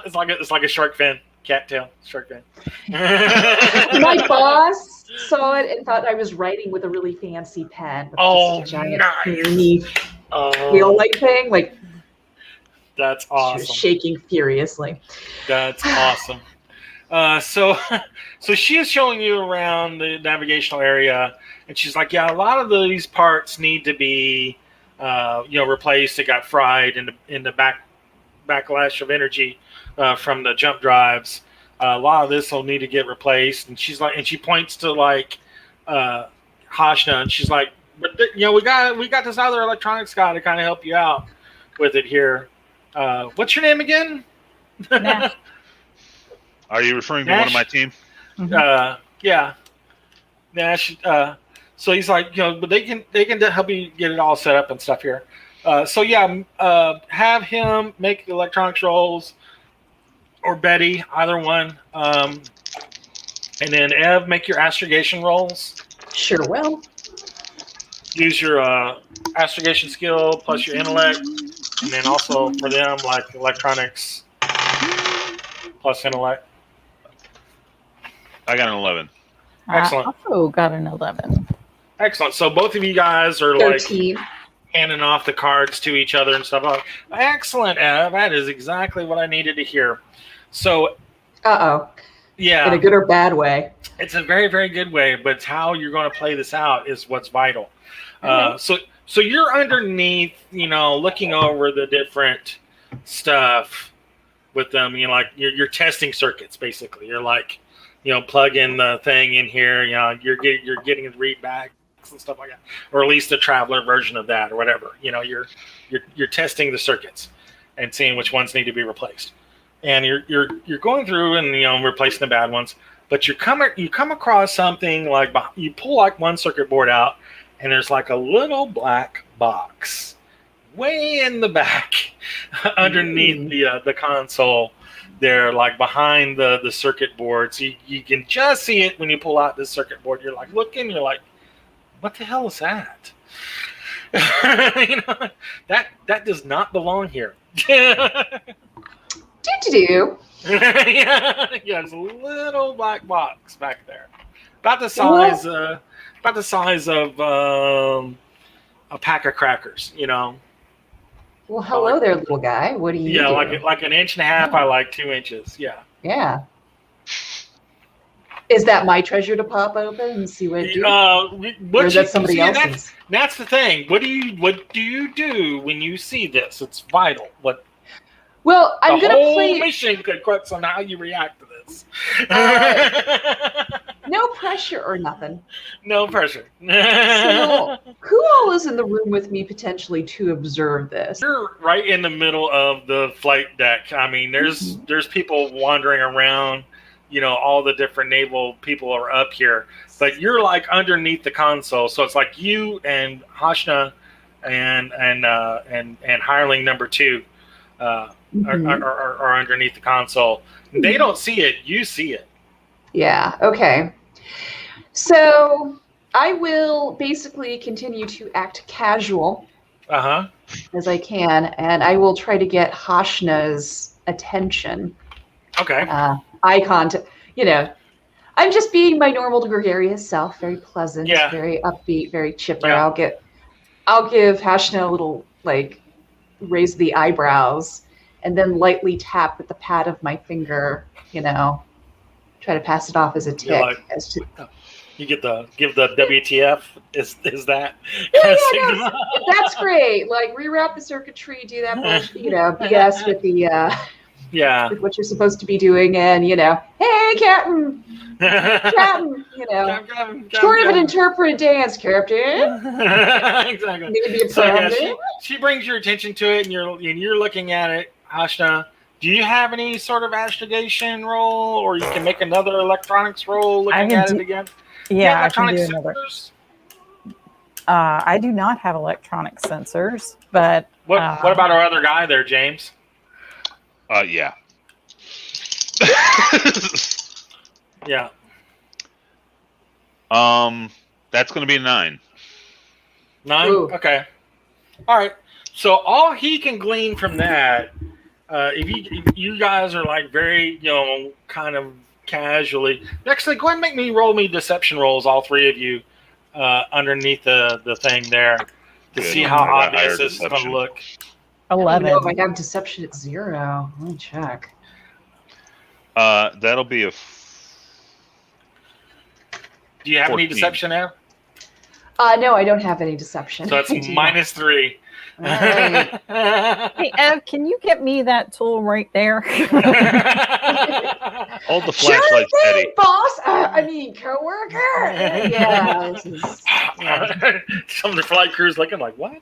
It's like a shark fin. Cattail, shark fin. My boss saw it and thought I was writing with a really fancy pen. Oh, a giant nice. wheel light thing. Like, that's awesome. She was shaking furiously. That's awesome. So she is showing you around the navigational area, and she's like, yeah, a lot of these parts need to be, replaced. It got fried in the backlash of energy from the jump drives. A lot of this will need to get replaced. And she's like, and she points to Hashna, and she's like, but we got this other electronics guy to kind of help you out with it here. What's your name again? Nash. Are you referring to one of my team? Mm-hmm. Yeah, Nash. So he's like, but they can help you get it all set up and stuff here. Have him make the electronics rolls, or Betty, either one. And then Ev, make your astrogation rolls. Sure will. Use your astrogation skill plus your intellect, and then also for them electronics plus intellect. I got an 11. Excellent. I also got an 11. Excellent. So both of you guys are 13. handing off the cards to each other and stuff. Excellent, Ev. That is exactly what I needed to hear. So, yeah, in a good or bad way. It's a very, very good way, but it's how you're going to play this out is what's vital. So you're underneath, looking over the different stuff with them. You're testing circuits basically. You're plug in the thing in here. You're getting the readbacks and stuff like that, or at least a traveler version of that, or whatever. You're testing the circuits and seeing which ones need to be replaced. And you're going through and replacing the bad ones, but you come across something you pull one circuit board out, and there's a little black box way in the back underneath the console there, behind the circuit board. So you can just see it when you pull out this circuit board. You're looking, you're like, what the hell is that? That does not belong here. Do. Yeah, there's a little black box back there, about the size of a pack of crackers. Well, hello there, little guy. What do you? Yeah, do? like an inch and a half by 2 inches. Yeah. Yeah. Is that my treasure to pop open and see what it do? Or is that somebody else's? That's the thing. What do you do when you see this? It's vital. Well, I'm going to play. The whole mission could crux on how you react to this. No pressure or nothing. No pressure. So, who all is in the room with me potentially to observe this? You're right in the middle of the flight deck. I mean, there's people wandering around. all the different naval people are up here, but you're like underneath the console. So it's like you and Hashna and hireling number 2 are underneath the console. They don't see it. You see it. Yeah. Okay. So I will basically continue to act casual as I can, and I will try to get Hashna's attention. Okay. Eye contact. I'm just being my normal gregarious self, very pleasant, very upbeat, very chipper. Yeah. I'll give Hashna a little raise the eyebrows, and then lightly tap with the pad of my finger. Try to pass it off as a tick. You give the WTF? Is that? Yeah, that's great. Like reroute the circuitry, do that bullshit, BS with the with what you're supposed to be doing, and hey, Captain, Captain, short of an interpreted dance, Captain. Exactly. Maybe a So she brings your attention to it, and you're looking at it, Hashna. Do you have any sort of astrogation roll, or you can make another electronics roll looking at it again? Yeah, I can do another. I do not have electronic sensors, but what about our other guy there, James? Yeah. Yeah. That's going to be a 9. 9? Ooh. Okay. All right. So all he can glean from that, if you guys are like very, kind of casually. Actually, go ahead and roll me deception rolls, all 3 of you, underneath the thing there, to see how obvious this is going to look. 11. I don't know if I have deception at 0. Let me check. That'll be a. Do you have 14. any deception now? No, I don't have any deception. So it's -3. Right. Hey, Ev, can you get me that tool right there? Hold the flashlight steady. Boss. Coworker. Yeah. Some of the flight crews looking like, what?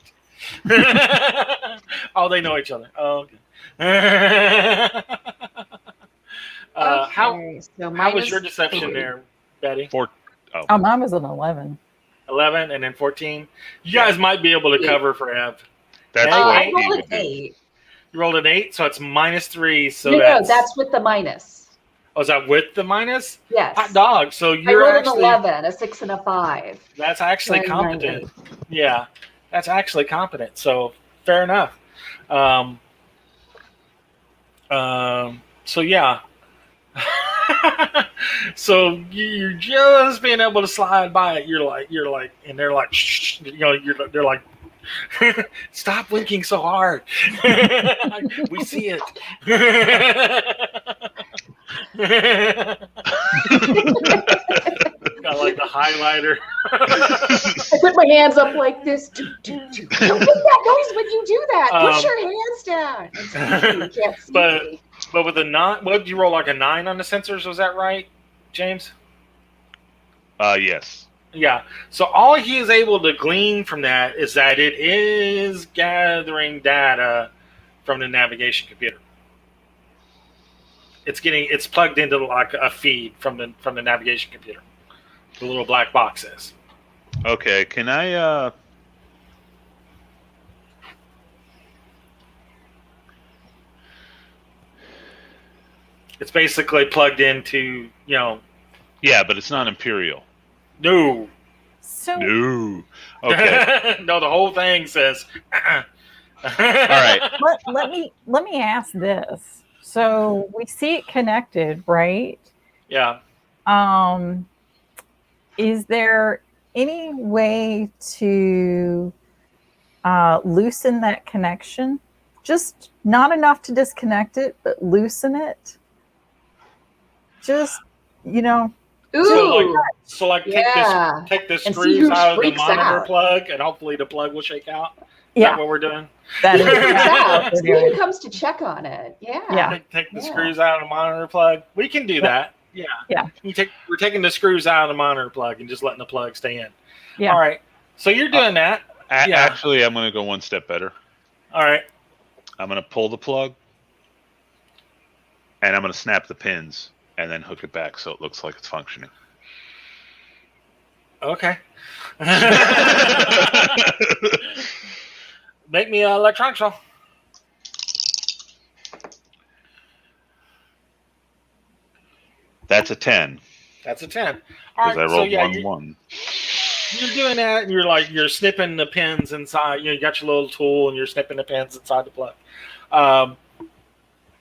Oh, they know each other. Oh, okay. How was your deception there, Betty? 4. Oh, mine was an 11. 11 and then 14. You guys might be able to cover for Ev. That's I what rolled an 8. You rolled an 8, so it's -3. So no, that's with the minus. Oh, is that with the minus? Yes. Hot dog. So I you're rolled actually an 11, a 6, and a 5. That's actually competent. Yeah, that's actually competent. So fair enough. So yeah. So you're just being able to slide by it. You're like, and they're like, shh, they're like, stop winking so hard. We see it. Got like the highlighter. I put my hands up like this. Don't make that noise when you do that. Push your hands down. You can't see me. But with a 9, what did you roll, like a 9 on the sensors? Was that right, James? Yes. Yeah. So all he is able to glean from that is that it is gathering data from the navigation computer. It's plugged into like a feed from the navigation computer. The little black box is. Okay. Can I? It's basically plugged into, Yeah, but it's not Imperial. No. So No. Okay. No, the whole thing says. All right. let me ask this. So we see it connected, right? Yeah. Is there any way to loosen that connection? Just not enough to disconnect it, but loosen it. Just, Ooh. So take the And see screws who out of the freaks monitor out. plug, and hopefully the plug will shake out. Is Yeah. that what we're doing? That is Yeah. See who comes to check on it. Yeah. Yeah. Take the screws out of the monitor plug. We can do that. Yeah. Yeah. We're taking the screws out of the monitor plug and just letting the plug stay in. Yeah. All right. So you're doing that. Yeah. Actually, I'm going to go one step better. All right. I'm going to pull the plug, and I'm going to snap the pins and then hook it back so it looks like it's functioning. Okay. Make me an electronics roll. That's a 10. That's a 10. All Because right, I so rolled yeah, 1-1. you're doing that, and you're snipping the pins inside. You got your little tool, and you're snipping the pins inside the plug.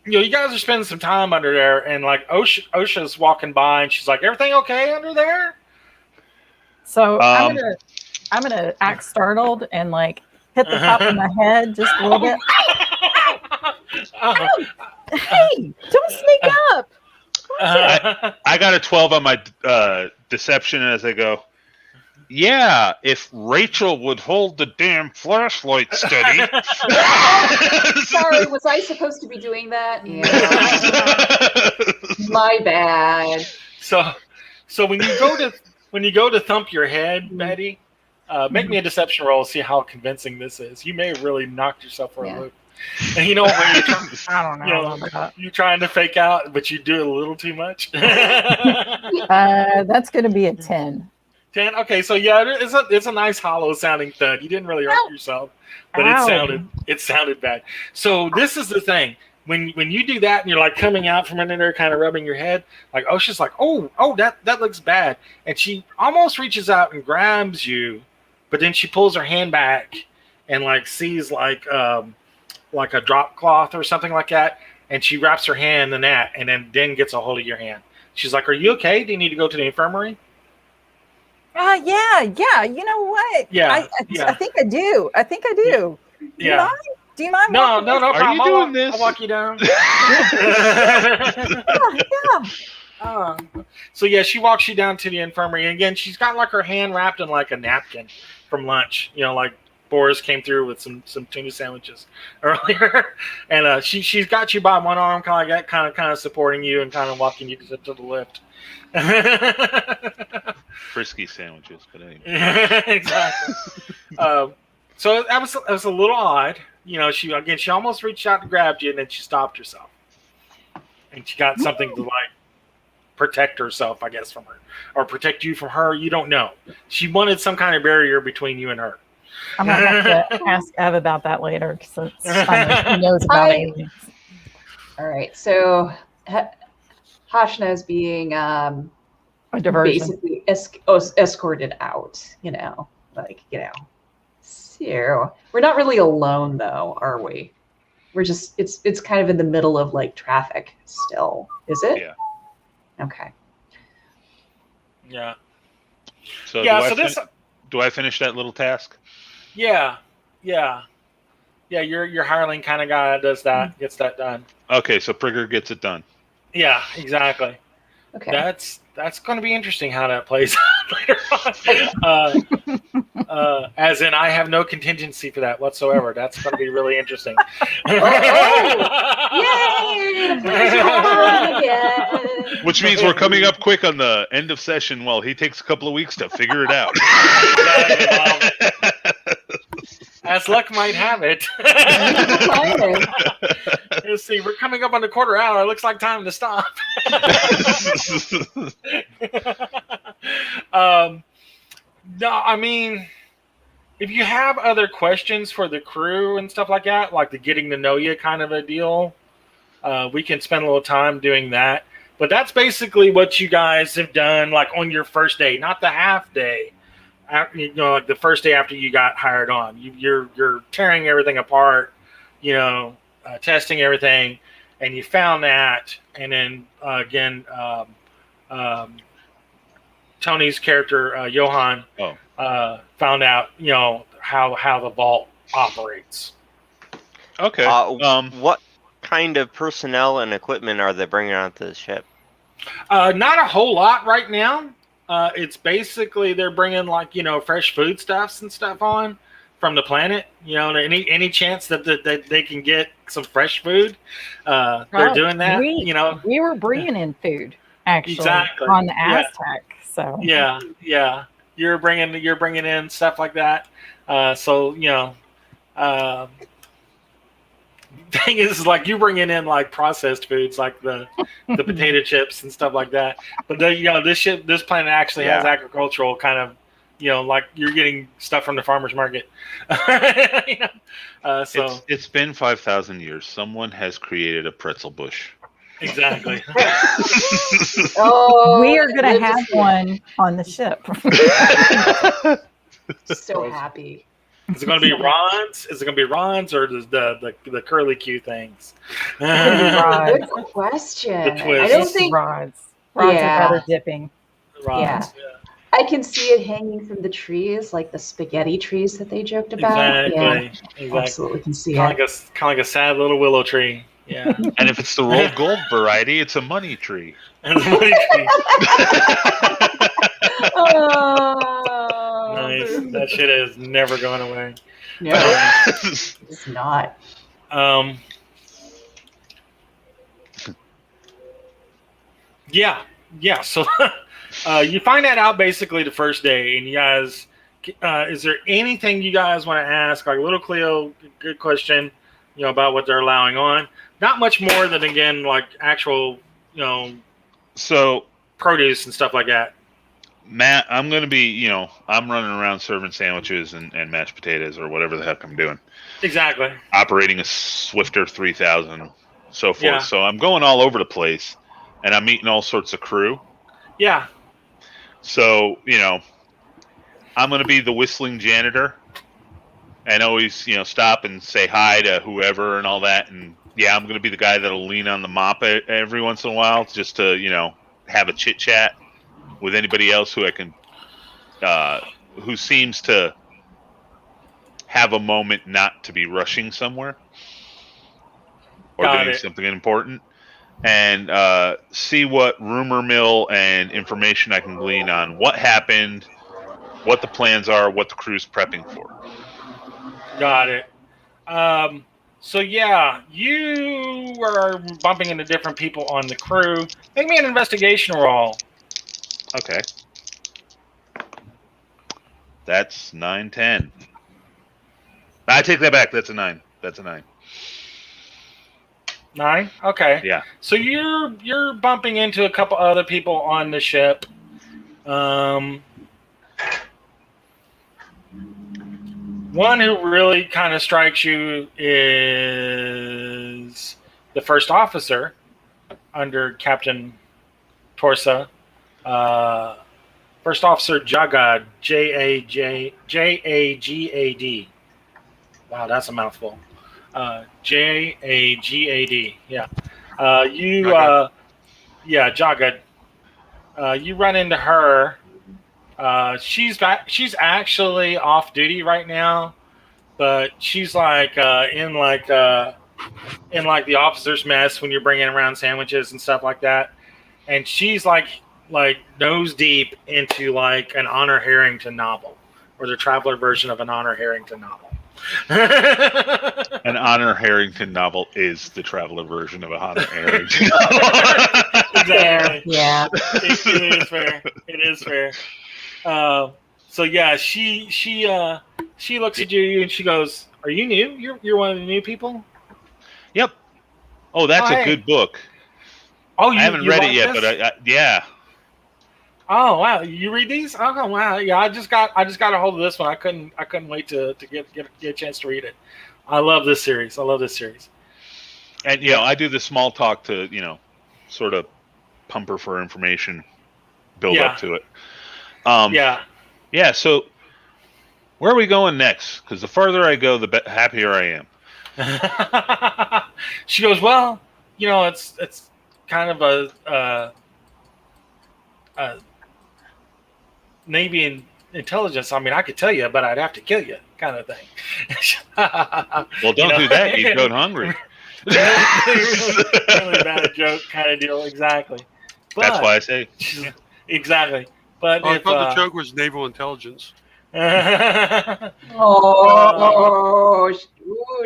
You guys are spending some time under there, and like OSHA's walking by, and she's like, "Everything okay under there?" So I'm gonna act startled and like hit the top of my head just a little bit. Hey, don't sneak up. I got a 12 on my deception as I go, yeah, if Rachel would hold the damn flashlight steady. Sorry, was I supposed to be doing that? Yeah. My bad. So when you go to thump your head, Betty, make me a deception roll. See how convincing this is. You may have really knocked yourself for a loop. And you know when you're I don't know. You're trying to fake out, but you do it a little too much. That's going to be a 10. 10. Okay, so yeah, it's a nice hollow sounding thud. You didn't really hurt yourself, but it sounded bad. So this is the thing. When you do that and you're like coming out from under there, kind of rubbing your head, like she's like, oh, that looks bad, and she almost reaches out and grabs you, but then she pulls her hand back and like sees like a drop cloth or something like that, and she wraps her hand in that, and then gets a hold of your hand. She's like, "Are you okay? Do you need to go to the infirmary?" Yeah. You know what? Yeah, I think I do. Yeah. Do you mind? No problem. Are you doing this? I'll walk you down. Yeah. So yeah, she walks you down to the infirmary, and again, she's got like her hand wrapped in like a napkin from lunch. Like Boris came through with some tuna sandwiches earlier, and she's got you by one arm, kind of supporting you and kind of walking you to the lift. Frisky sandwiches, but anyway. Exactly. So that was a little odd. She almost reached out and grabbed you, and then she stopped herself, and she got something to like protect herself, I guess, from her, or protect you from her. You don't know. She wanted some kind of barrier between you and her. I'm gonna have to ask Ev about that later because she knows about aliens. All right, so Hashna is being A diversion. basically escorted out. So we're not really alone though, are we? We're just it's kind of in the middle of like traffic still, is it? Yeah. Okay. Yeah. So Yeah. do I finish that little task? Yeah. Your hireling kind of guy does that, gets that done. Okay, so Prigger gets it done. Yeah, exactly. Okay. That's going to be interesting how that plays out later on. As in, I have no contingency for that whatsoever. That's going to be really interesting. Yay! The players are on again. Which means we're coming up quick on the end of session while he takes a couple of weeks to figure it out. As luck might have it. Let's see, we're coming up on the quarter hour. It looks like time to stop. No, I mean, if you have other questions for the crew and stuff like that, like the getting to know you kind of a deal, we can spend a little time doing that. But that's basically what you guys have done, like on your first day, not the half day. Like the first day after you got hired on, you're tearing everything apart, testing everything, and you found that, and then again, Tony's character Johan found out, how the vault operates. Okay. What kind of personnel and equipment are they bringing onto the ship? Not a whole lot right now. It's basically they're bringing like fresh foodstuffs and stuff on from the planet. Any chance that they can get some fresh food, they're doing that. We were bringing in food actually exactly on the Aztec. So yeah, you're bringing in stuff like that. thing is like you bringing in like processed foods like the potato chips and stuff like that. But this planet actually has agricultural kind of, like you're getting stuff from the farmer's market. So it's been 5,000 years. Someone has created a pretzel bush. Exactly. We are going to have one on the ship. So happy. Is it going to be Ron's? Is it going to be Ron's or the curly Q things? Good question. The twist. I don't think rods are better dipping. Rods, I can see it hanging from the trees, like the spaghetti trees that they joked about. Exactly. Absolutely can see kind it. Of like a sad little willow tree. Yeah. And if it's the rolled gold variety, it's a money tree. And the money tree. Oh, Nice. That shit is never going away. No, it's not. Yeah. So you find that out basically the first day, and you guys, is there anything you guys want to ask? Like Little Cleo, good question, about what they're allowing on. Not much more than, again, like actual, so produce and stuff like that. Matt, I'm going to be, I'm running around serving sandwiches and mashed potatoes or whatever the heck I'm doing. Exactly. Operating a Swifter 3000, so forth. Yeah. So I'm going all over the place, and I'm meeting all sorts of crew. Yeah. So, I'm going to be the whistling janitor and always, stop and say hi to whoever and all that. And, I'm going to be the guy that'll lean on the mop every once in a while just to, have a chit-chat with anybody else who I can, who seems to have a moment not to be rushing somewhere or doing something important, and see what rumor mill and information I can glean on what happened, what the plans are, what the crew's prepping for. Got it. So you are bumping into different people on the crew. Make me an investigation roll. Okay. That's 9, 10. I take that back. That's a 9. 9? Okay. Yeah. So you're bumping into a couple other people on the ship. One who really kind of strikes you is the first officer under Captain Torsa. First Officer Jagad, Jagad. Wow, that's a mouthful. Jagad. Yeah. Jagad. You run into her. She's actually off duty right now, but she's like in the officer's mess when you're bringing around sandwiches and stuff like that, and she's like nose deep into like an Honor Harrington novel, or the Traveler version of an Honor Harrington novel. An Honor Harrington novel is the Traveler version of a Honor Harrington novel. Exactly. Yeah. It is fair. So yeah, she looks at you and she goes, "Are you new? You're one of the new people?" Yep. Oh, that's a good book. Oh, I haven't read it yet, but yeah. Oh wow, you read these? Oh wow, yeah. I just got a hold of this one. I couldn't wait to get a chance to read it. I love this series. And I do the small talk to sort of pump her for information, build up to it. Yeah. So where are we going next? Because the farther I go, the happier I am. She goes, well, it's kind of a Navy intelligence. I mean, I could tell you, but I'd have to kill you, kind of thing. Well, don't do that. You'd go hungry. really bad joke kind of deal. Exactly. But, that's why I say. Exactly. But I thought the joke was naval intelligence.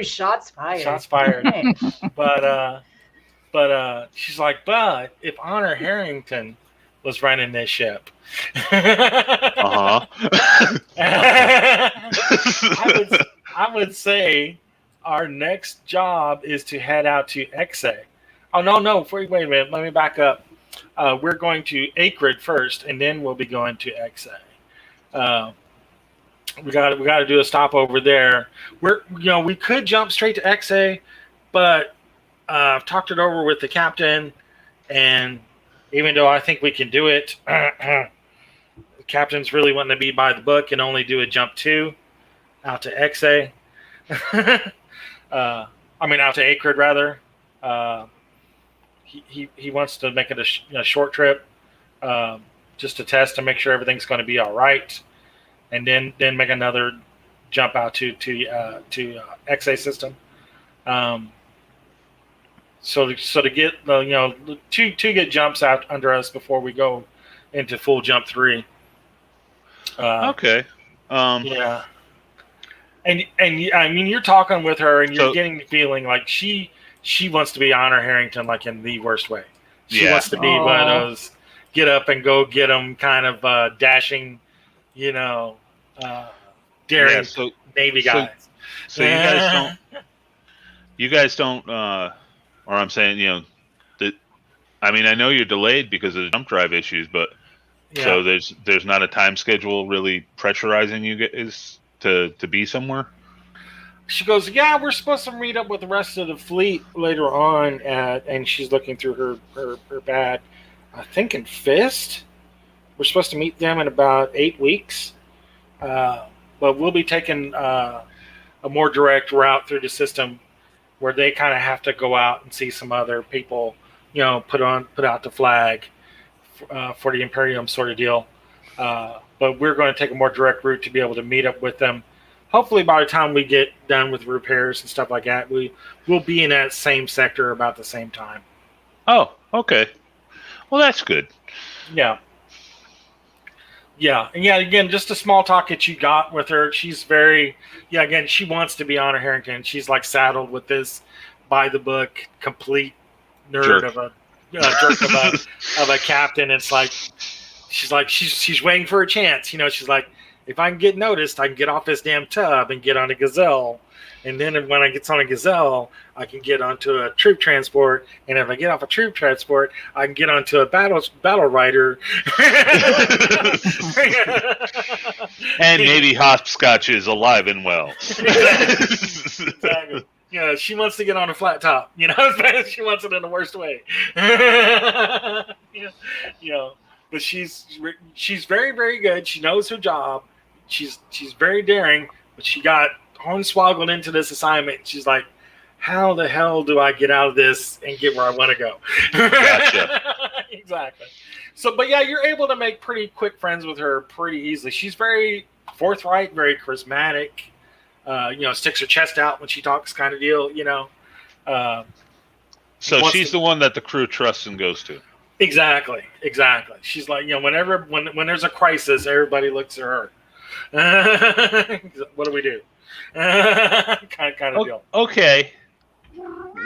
Shots fired. Shots fired. But she's like, but if Honor Harrington was running this ship, I would say our next job is to head out to Exe. Oh no! Wait a minute. Let me back up. We're going to Acrid first, and then we'll be going to Exe. We got to do a stop over there. We could jump straight to Exe, but I've talked it over with the captain, and even though I think we can do it, the captain's really wanting to be by the book and only do a jump 2 out to Exe. Out to Acrid rather. He wants to make it a short trip, just to test to make sure everything's going to be all right, and then make another jump out to Exe system. So to get two good jumps out under us before we go into full jump 3. Okay. Yeah. And I mean, you're talking with her, and you're getting the feeling like she wants to be Honor Harrington, like in the worst way. She wants to be one of those get up and go get them kind of dashing, daring Navy guys. So you guys don't, or I'm saying, I know you're delayed because of the jump drive issues, but so there's not a time schedule really pressurizing you guys to be somewhere? She goes, yeah, we're supposed to meet up with the rest of the fleet later on, and she's looking through her bag. I think in HEIST. We're supposed to meet them in about 8 weeks. But we'll be taking a more direct route through the system where they kind of have to go out and see some other people, put out the flag for the Imperium sort of deal. But we're going to take a more direct route to be able to meet up with them. Hopefully by the time we get done with repairs and stuff like that, we'll be in that same sector about the same time. Oh, okay. Well, that's good. Yeah. Yeah. And again, just a small talk that you got with her. She's very, again, she wants to be Honor Harrington. She's like saddled with this by the book, complete nerd Jerk. of a jerk of a captain. It's like, she's waiting for a chance. She's like, if I can get noticed, I can get off this damn tub and get on a Gazelle. And then when I get on a Gazelle, I can get onto a troop transport. And if I get off a troop transport, I can get onto a battle rider. And maybe hopscotch is alive and well. Exactly. She wants to get on a flat top. She wants it in the worst way. But she's very, very good. She knows her job. She's very daring, but she got hornswoggled into this assignment. She's like, how the hell do I get out of this and get where I want to go? Gotcha. Exactly. So, but you're able to make pretty quick friends with her pretty easily. She's very forthright, very charismatic. Sticks her chest out when she talks, kind of deal. So she's the one that the crew trusts and goes to. Exactly. She's like, when there's a crisis, everybody looks at her. What do we do? kind of deal. Okay.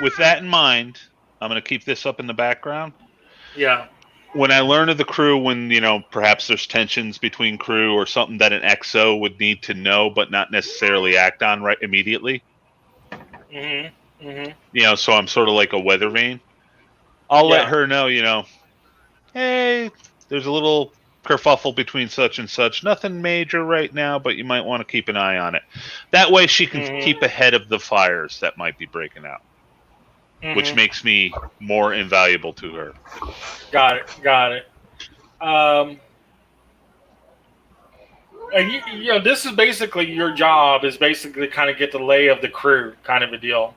With that in mind, I'm going to keep this up in the background. Yeah. When I learn of the crew, when perhaps there's tensions between crew or something that an XO would need to know, but not necessarily act on right immediately. Mm-hmm. Mm-hmm. So I'm sort of like a weather vane. I'll let her know, hey, there's a little kerfuffle between such and such. Nothing major right now, but you might want to keep an eye on it. That way she can keep ahead of the fires that might be breaking out, which makes me more invaluable to her. Got it. And this is basically your job, is basically kind of get the lay of the crew kind of a deal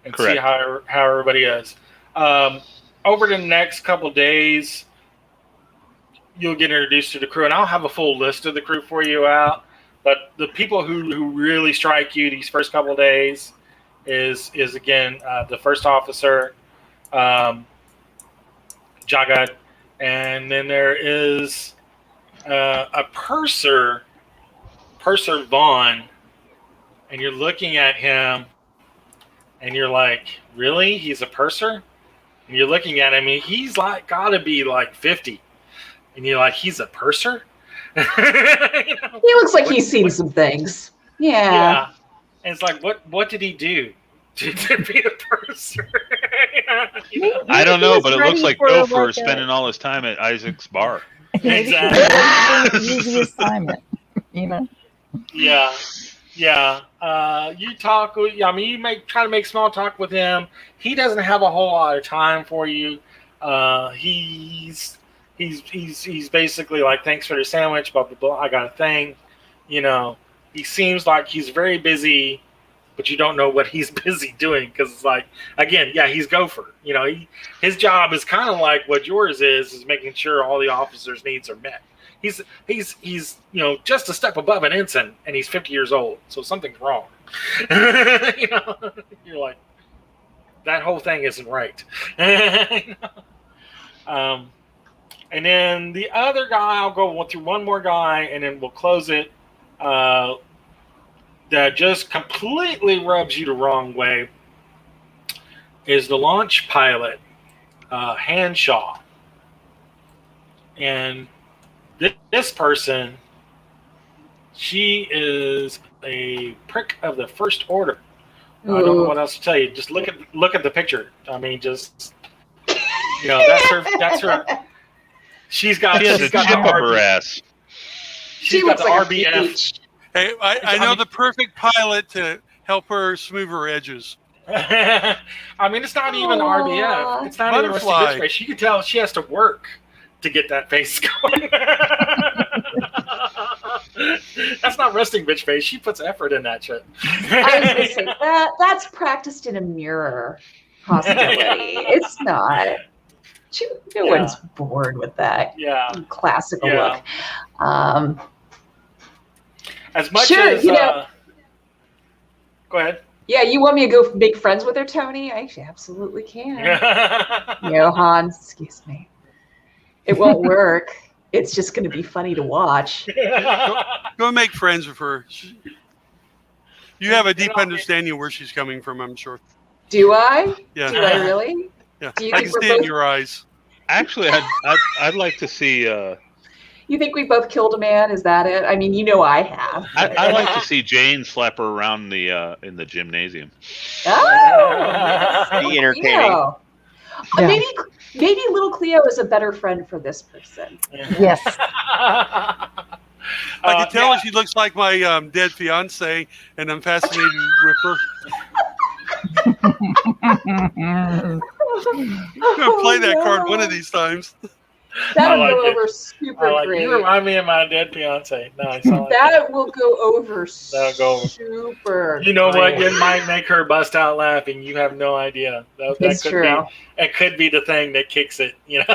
and Correct. See how everybody is. Over the next couple days, you'll get introduced to the crew, and I'll have a full list of the crew for you out. But the people who really strike you these first couple days is again the first officer, Jagat, and then there is a purser Vaughn, and you're looking at him, and you're like, really? He's a purser? And you're looking at him, and he's like gotta be like 50. And you're like, he's a purser? He looks like he's seen some things. Yeah. And it's like, what did he do? to be the purser. I don't know, but it looks like Gopher is like spending all his time at Isaac's bar. Exactly. Easy assignment, you know. Yeah. You talk. I mean, you try to make small talk with him. He doesn't have a whole lot of time for you. He's basically like, thanks for the sandwich, blah blah blah. I got a thing. You know, he seems like he's very busy, but you don't know what he's busy doing because it's like, again, yeah, he's Gopher. You know, his job is kind of like what yours is making sure all the officers' needs are met. He's just a step above an ensign, and he's 50 years old, so something's wrong. You're like, that whole thing isn't right. And then the other guy, I'll go through one more guy, and then we'll close it. That just completely rubs you the wrong way is the launch pilot, Hanshaw. And this person, she is a prick of the first order. I don't know what else to tell you. Just look at the picture. I mean, just that's her. She has a chip up her ass. She's got the RBF. Hey, I know the perfect pilot to help her smooth her edges. I mean, it's not even RBF. It's not even resting bitch face. You can tell she has to work to get that face going. That's not resting bitch face. She puts effort in that shit. I was going to say that's practiced in a mirror hostility. It's not. No one's bored with that. Yeah. Classical look. As much as go ahead. Yeah, you want me to go make friends with her, Tony? I absolutely can. Johan, excuse me. It won't work. It's just going to be funny to watch. Go make friends with her. You have a deep understanding of where she's coming from, I'm sure. Do I? Yeah. Do I really? Yeah. I can see it in your eyes. Actually, I'd like to see. You think we both killed a man? Is that it? I mean, I have. I'd like to see Jane slap her around in the gymnasium. Oh, be entertaining. Yeah. Maybe little Cleo is a better friend for this person. Yes. I can tell she looks like my dead fiance, and I'm fascinated with her. I'm gonna play that card one of these times. That'll go over super great. You remind me of my dead fiance. Nice. That will go over super. You know what? It might make her bust out laughing. You have no idea. It's true. It could be the thing that kicks it. You know.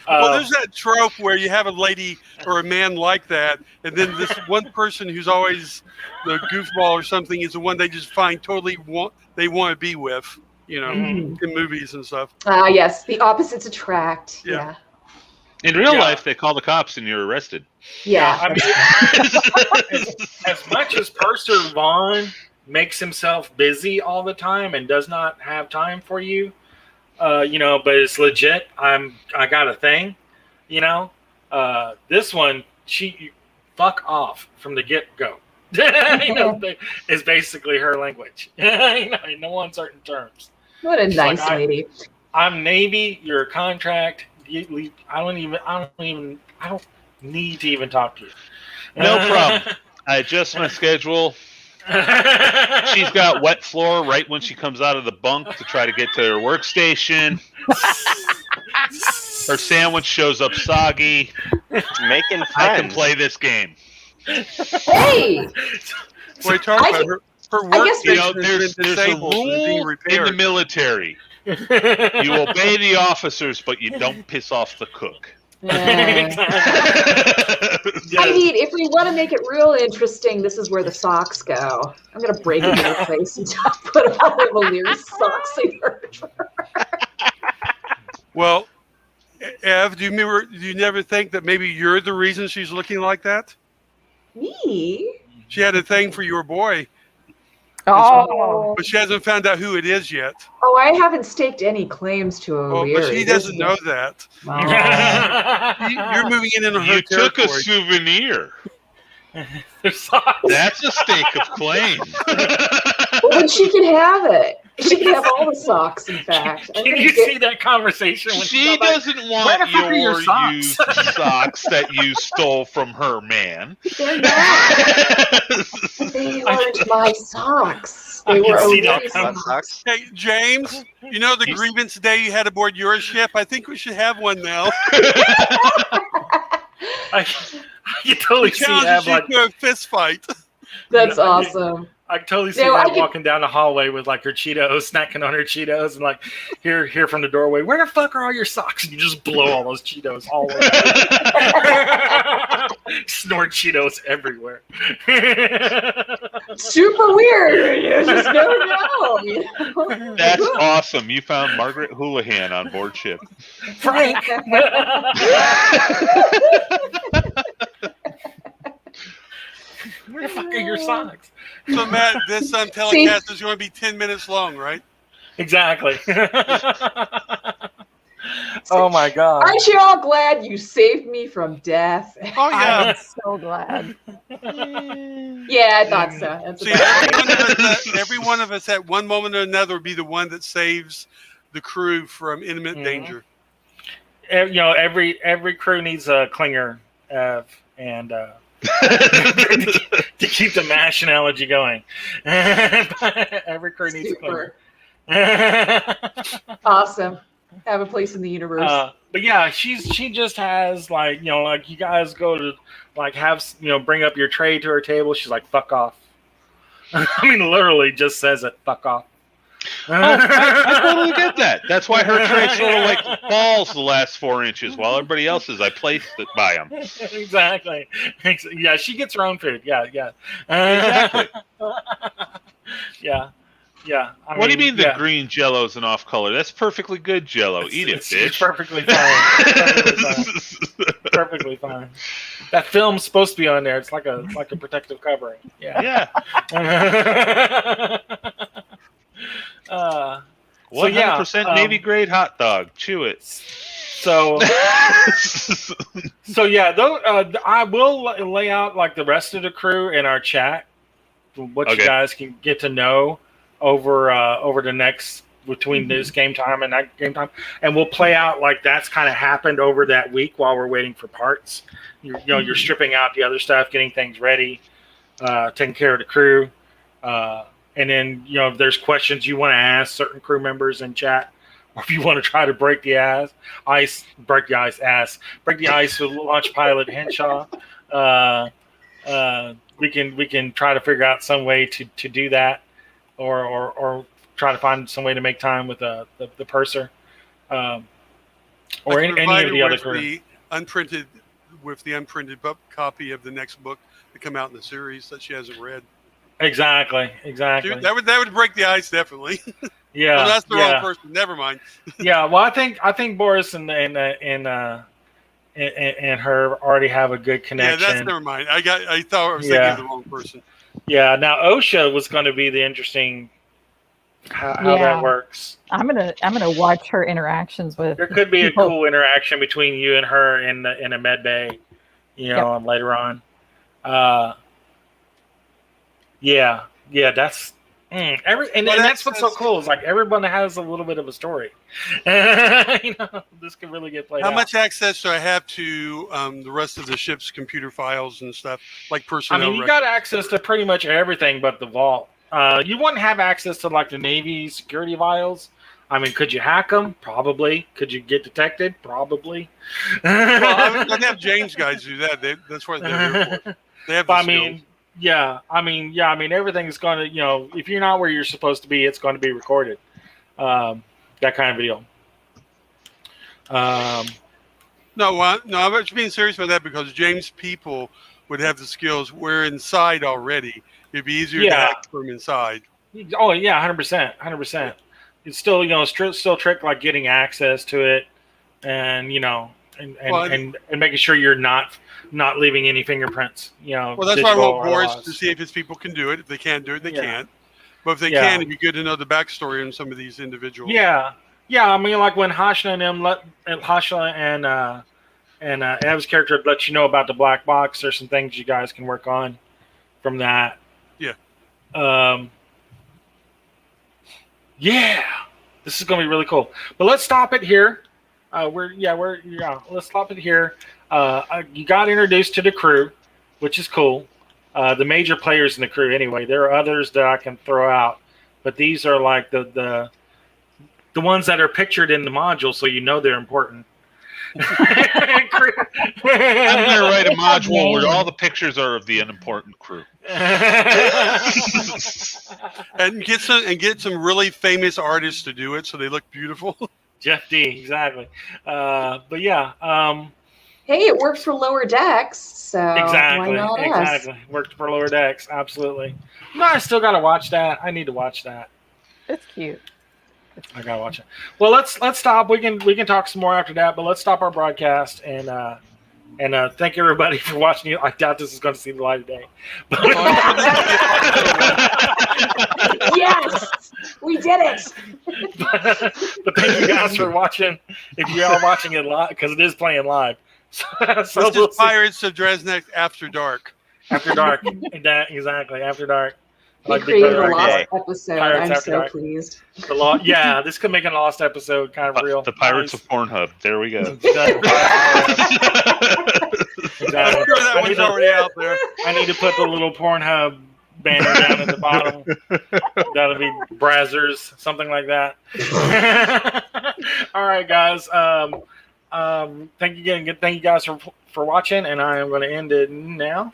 Well, there's that trope where you have a lady or a man like that, and then this one person who's always the goofball or something is the one they just find totally they want to be with. You know, in movies and stuff. Yes, the opposites attract. Yeah. In real life, they call the cops and you're arrested. Yeah. I mean, as much as Purser Vaughn makes himself busy all the time and does not have time for you, but it's legit. I got a thing, this one, she fuck off from the get-go. Is basically her language. In no uncertain terms. What a nice lady. I'm Navy. You're a contract. I don't need to even talk to you. No problem. I adjust my schedule. She's got wet floor right when she comes out of the bunk to try to get to her workstation. Her sandwich shows up soggy. Making friends. I can play this game. Hey! We're talking about her work. There's a rule in the military. You obey the officers, but you don't piss off the cook. I mean, if we want to make it real interesting, this is where the socks go. I'm going to break into her place and put all the Valir socks in her drawer. Well, Ev, do you never think that maybe you're the reason she's looking like that? Me? She had a thing for your boy. Oh. But she hasn't found out who it is yet. Oh, I haven't staked any claims to O'Leary. But she doesn't know that. Oh. You're moving in her You territory. took a souvenir. That's a stake of claim. Well, then she can have it. She can have all the socks, in fact. Can you see that conversation? When She doesn't "Where the want fuck are your your socks?" used socks that you stole from her man. They're not. They weren't my socks. They I were can see that Olivia's coming. socks. Hey, James, you know the grievance day you had aboard your ship? I think we should have one now. I can totally see that. Challenges you to a fist fight. That's awesome. I can totally see No, I that can- walking down the hallway with like her Cheetos, snacking on her Cheetos, and like hear from the doorway, "Where the fuck are all your socks?" And you just blow all those Cheetos all over. Snort Cheetos everywhere. Super weird. You just never know. You know? That's awesome. You found Margaret Houlihan on board ship. Frank. Where the fuck are your socks? So, Matt, this telecast is going to be 10 minutes long, right? Exactly. Oh my god. Aren't you all glad you saved me from death? Oh, yeah. I'm so glad. Yeah, I thought so. That's See, about every one of us at one moment or another will be the one that saves the crew from imminent Mhm. danger. You know, every crew needs a clinger, and to keep the MASH analogy going. Every crew needs super a clinger. awesome. Have a place in the universe. But yeah, she just has like, you know, like you guys go to like have, you know, bring up your tray to her table. She's like, "Fuck off." I mean, literally just says it. "Fuck off." I totally get that. That's why her tray sort of like falls the last 4 inches, while everybody else's I placed it by them. Exactly. Yeah, she gets her own food. Yeah. Exactly. Yeah. What do you mean the yeah. green Jello's an off color? That's perfectly good Jello. Eat it, It's bitch. perfectly fine. Perfectly fine. That film's supposed to be on there. It's like a protective covering. Yeah. Yeah. 100% Navy grade hot dog. Chew it. So yeah, though I will lay out like the rest of the crew in our chat, what you guys can get to know over the next between this game time and that game time, and we'll play out like that's kind of happened over that week while we're waiting for parts. You're stripping out the other stuff, getting things ready, taking care of the crew, and then if there's questions you want to ask certain crew members in chat, or if you want to try to break the ice with Launch Pilot Henshaw, we can try to figure out some way to do that, or try to find some way to make time with the purser, or any of the other crew. With the unprinted copy of the next book to come out in the series that she hasn't read. Exactly. That would break the ice, definitely. Yeah, well, that's the wrong person. Never mind. Yeah, well, I think Boris and her already have a good connection. Yeah, that's never mind. I thought I was thinking of the wrong person. Yeah, now OSHA was going to be the interesting how that works. I'm gonna watch her interactions with. There could be a cool interaction between you and her in a med bay, later on. That's that's what's so cool. Is like everyone has a little bit of a story. This could really get played. How out. much access do I have to the rest of the ship's computer files and stuff, like personnel? I mean, you got access to pretty much everything but the vault. You wouldn't have access to like the Navy security files. I mean, could you hack them? Probably. Could you get detected? Probably. Well, I'd have James guys do that. That's what they're here for. They have the skills. I mean, everything's going to, if you're not where you're supposed to be, it's going to be recorded. That kind of deal. No, I'm just being serious about that because James' people would have the skills. We're inside already. It'd be easier to hack from inside. Oh yeah, 100%. It's still, still trick like getting access to it, and and making sure you're not leaving any fingerprints. Well, that's why I want Boris to see if his people can do it. If they can't do it, they can't. But if they can, it'd be good to know the backstory on some of these individuals. Yeah. I mean, like when Hashla and Ev's character let you know about the black box. There's some things you guys can work on from that. Yeah. Yeah, this is going to be really cool. But let's stop it here. Let's stop it here. You got introduced to the crew, which is cool. The major players in the crew, anyway. There are others that I can throw out, but these are like the ones that are pictured in the module, so you know they're important. I'm going to write a module where all the pictures are of the unimportant crew. And get some really famous artists to do it so they look beautiful. Jeff D, exactly. But yeah. Hey, it worked for Lower Decks, so why not us? Worked for Lower Decks, absolutely. No, I still got to watch that. I need to watch that. It's cute. I gotta watch it. Well, let's stop. We can talk some more after that, but let's stop our broadcast and thank everybody for watching. I doubt this is going to see the light of day. Yes, we did it. But thank you guys for watching. If you are watching it live, because it is playing live. So This is Pirates of Drinax After Dark. After dark, exactly. After dark. We created a lost Okay. episode. Pirates I'm After so Dark. pleased. Yeah, this could make a lost episode kind of real. The Pirates of Pornhub. There we go. Exactly. I'm sure that one's already out there. I need to put the little Pornhub banner down at the bottom. That'll be Brazzers, something like that. All right, guys. Thank you again. Thank you guys for watching, and I am going to end it now.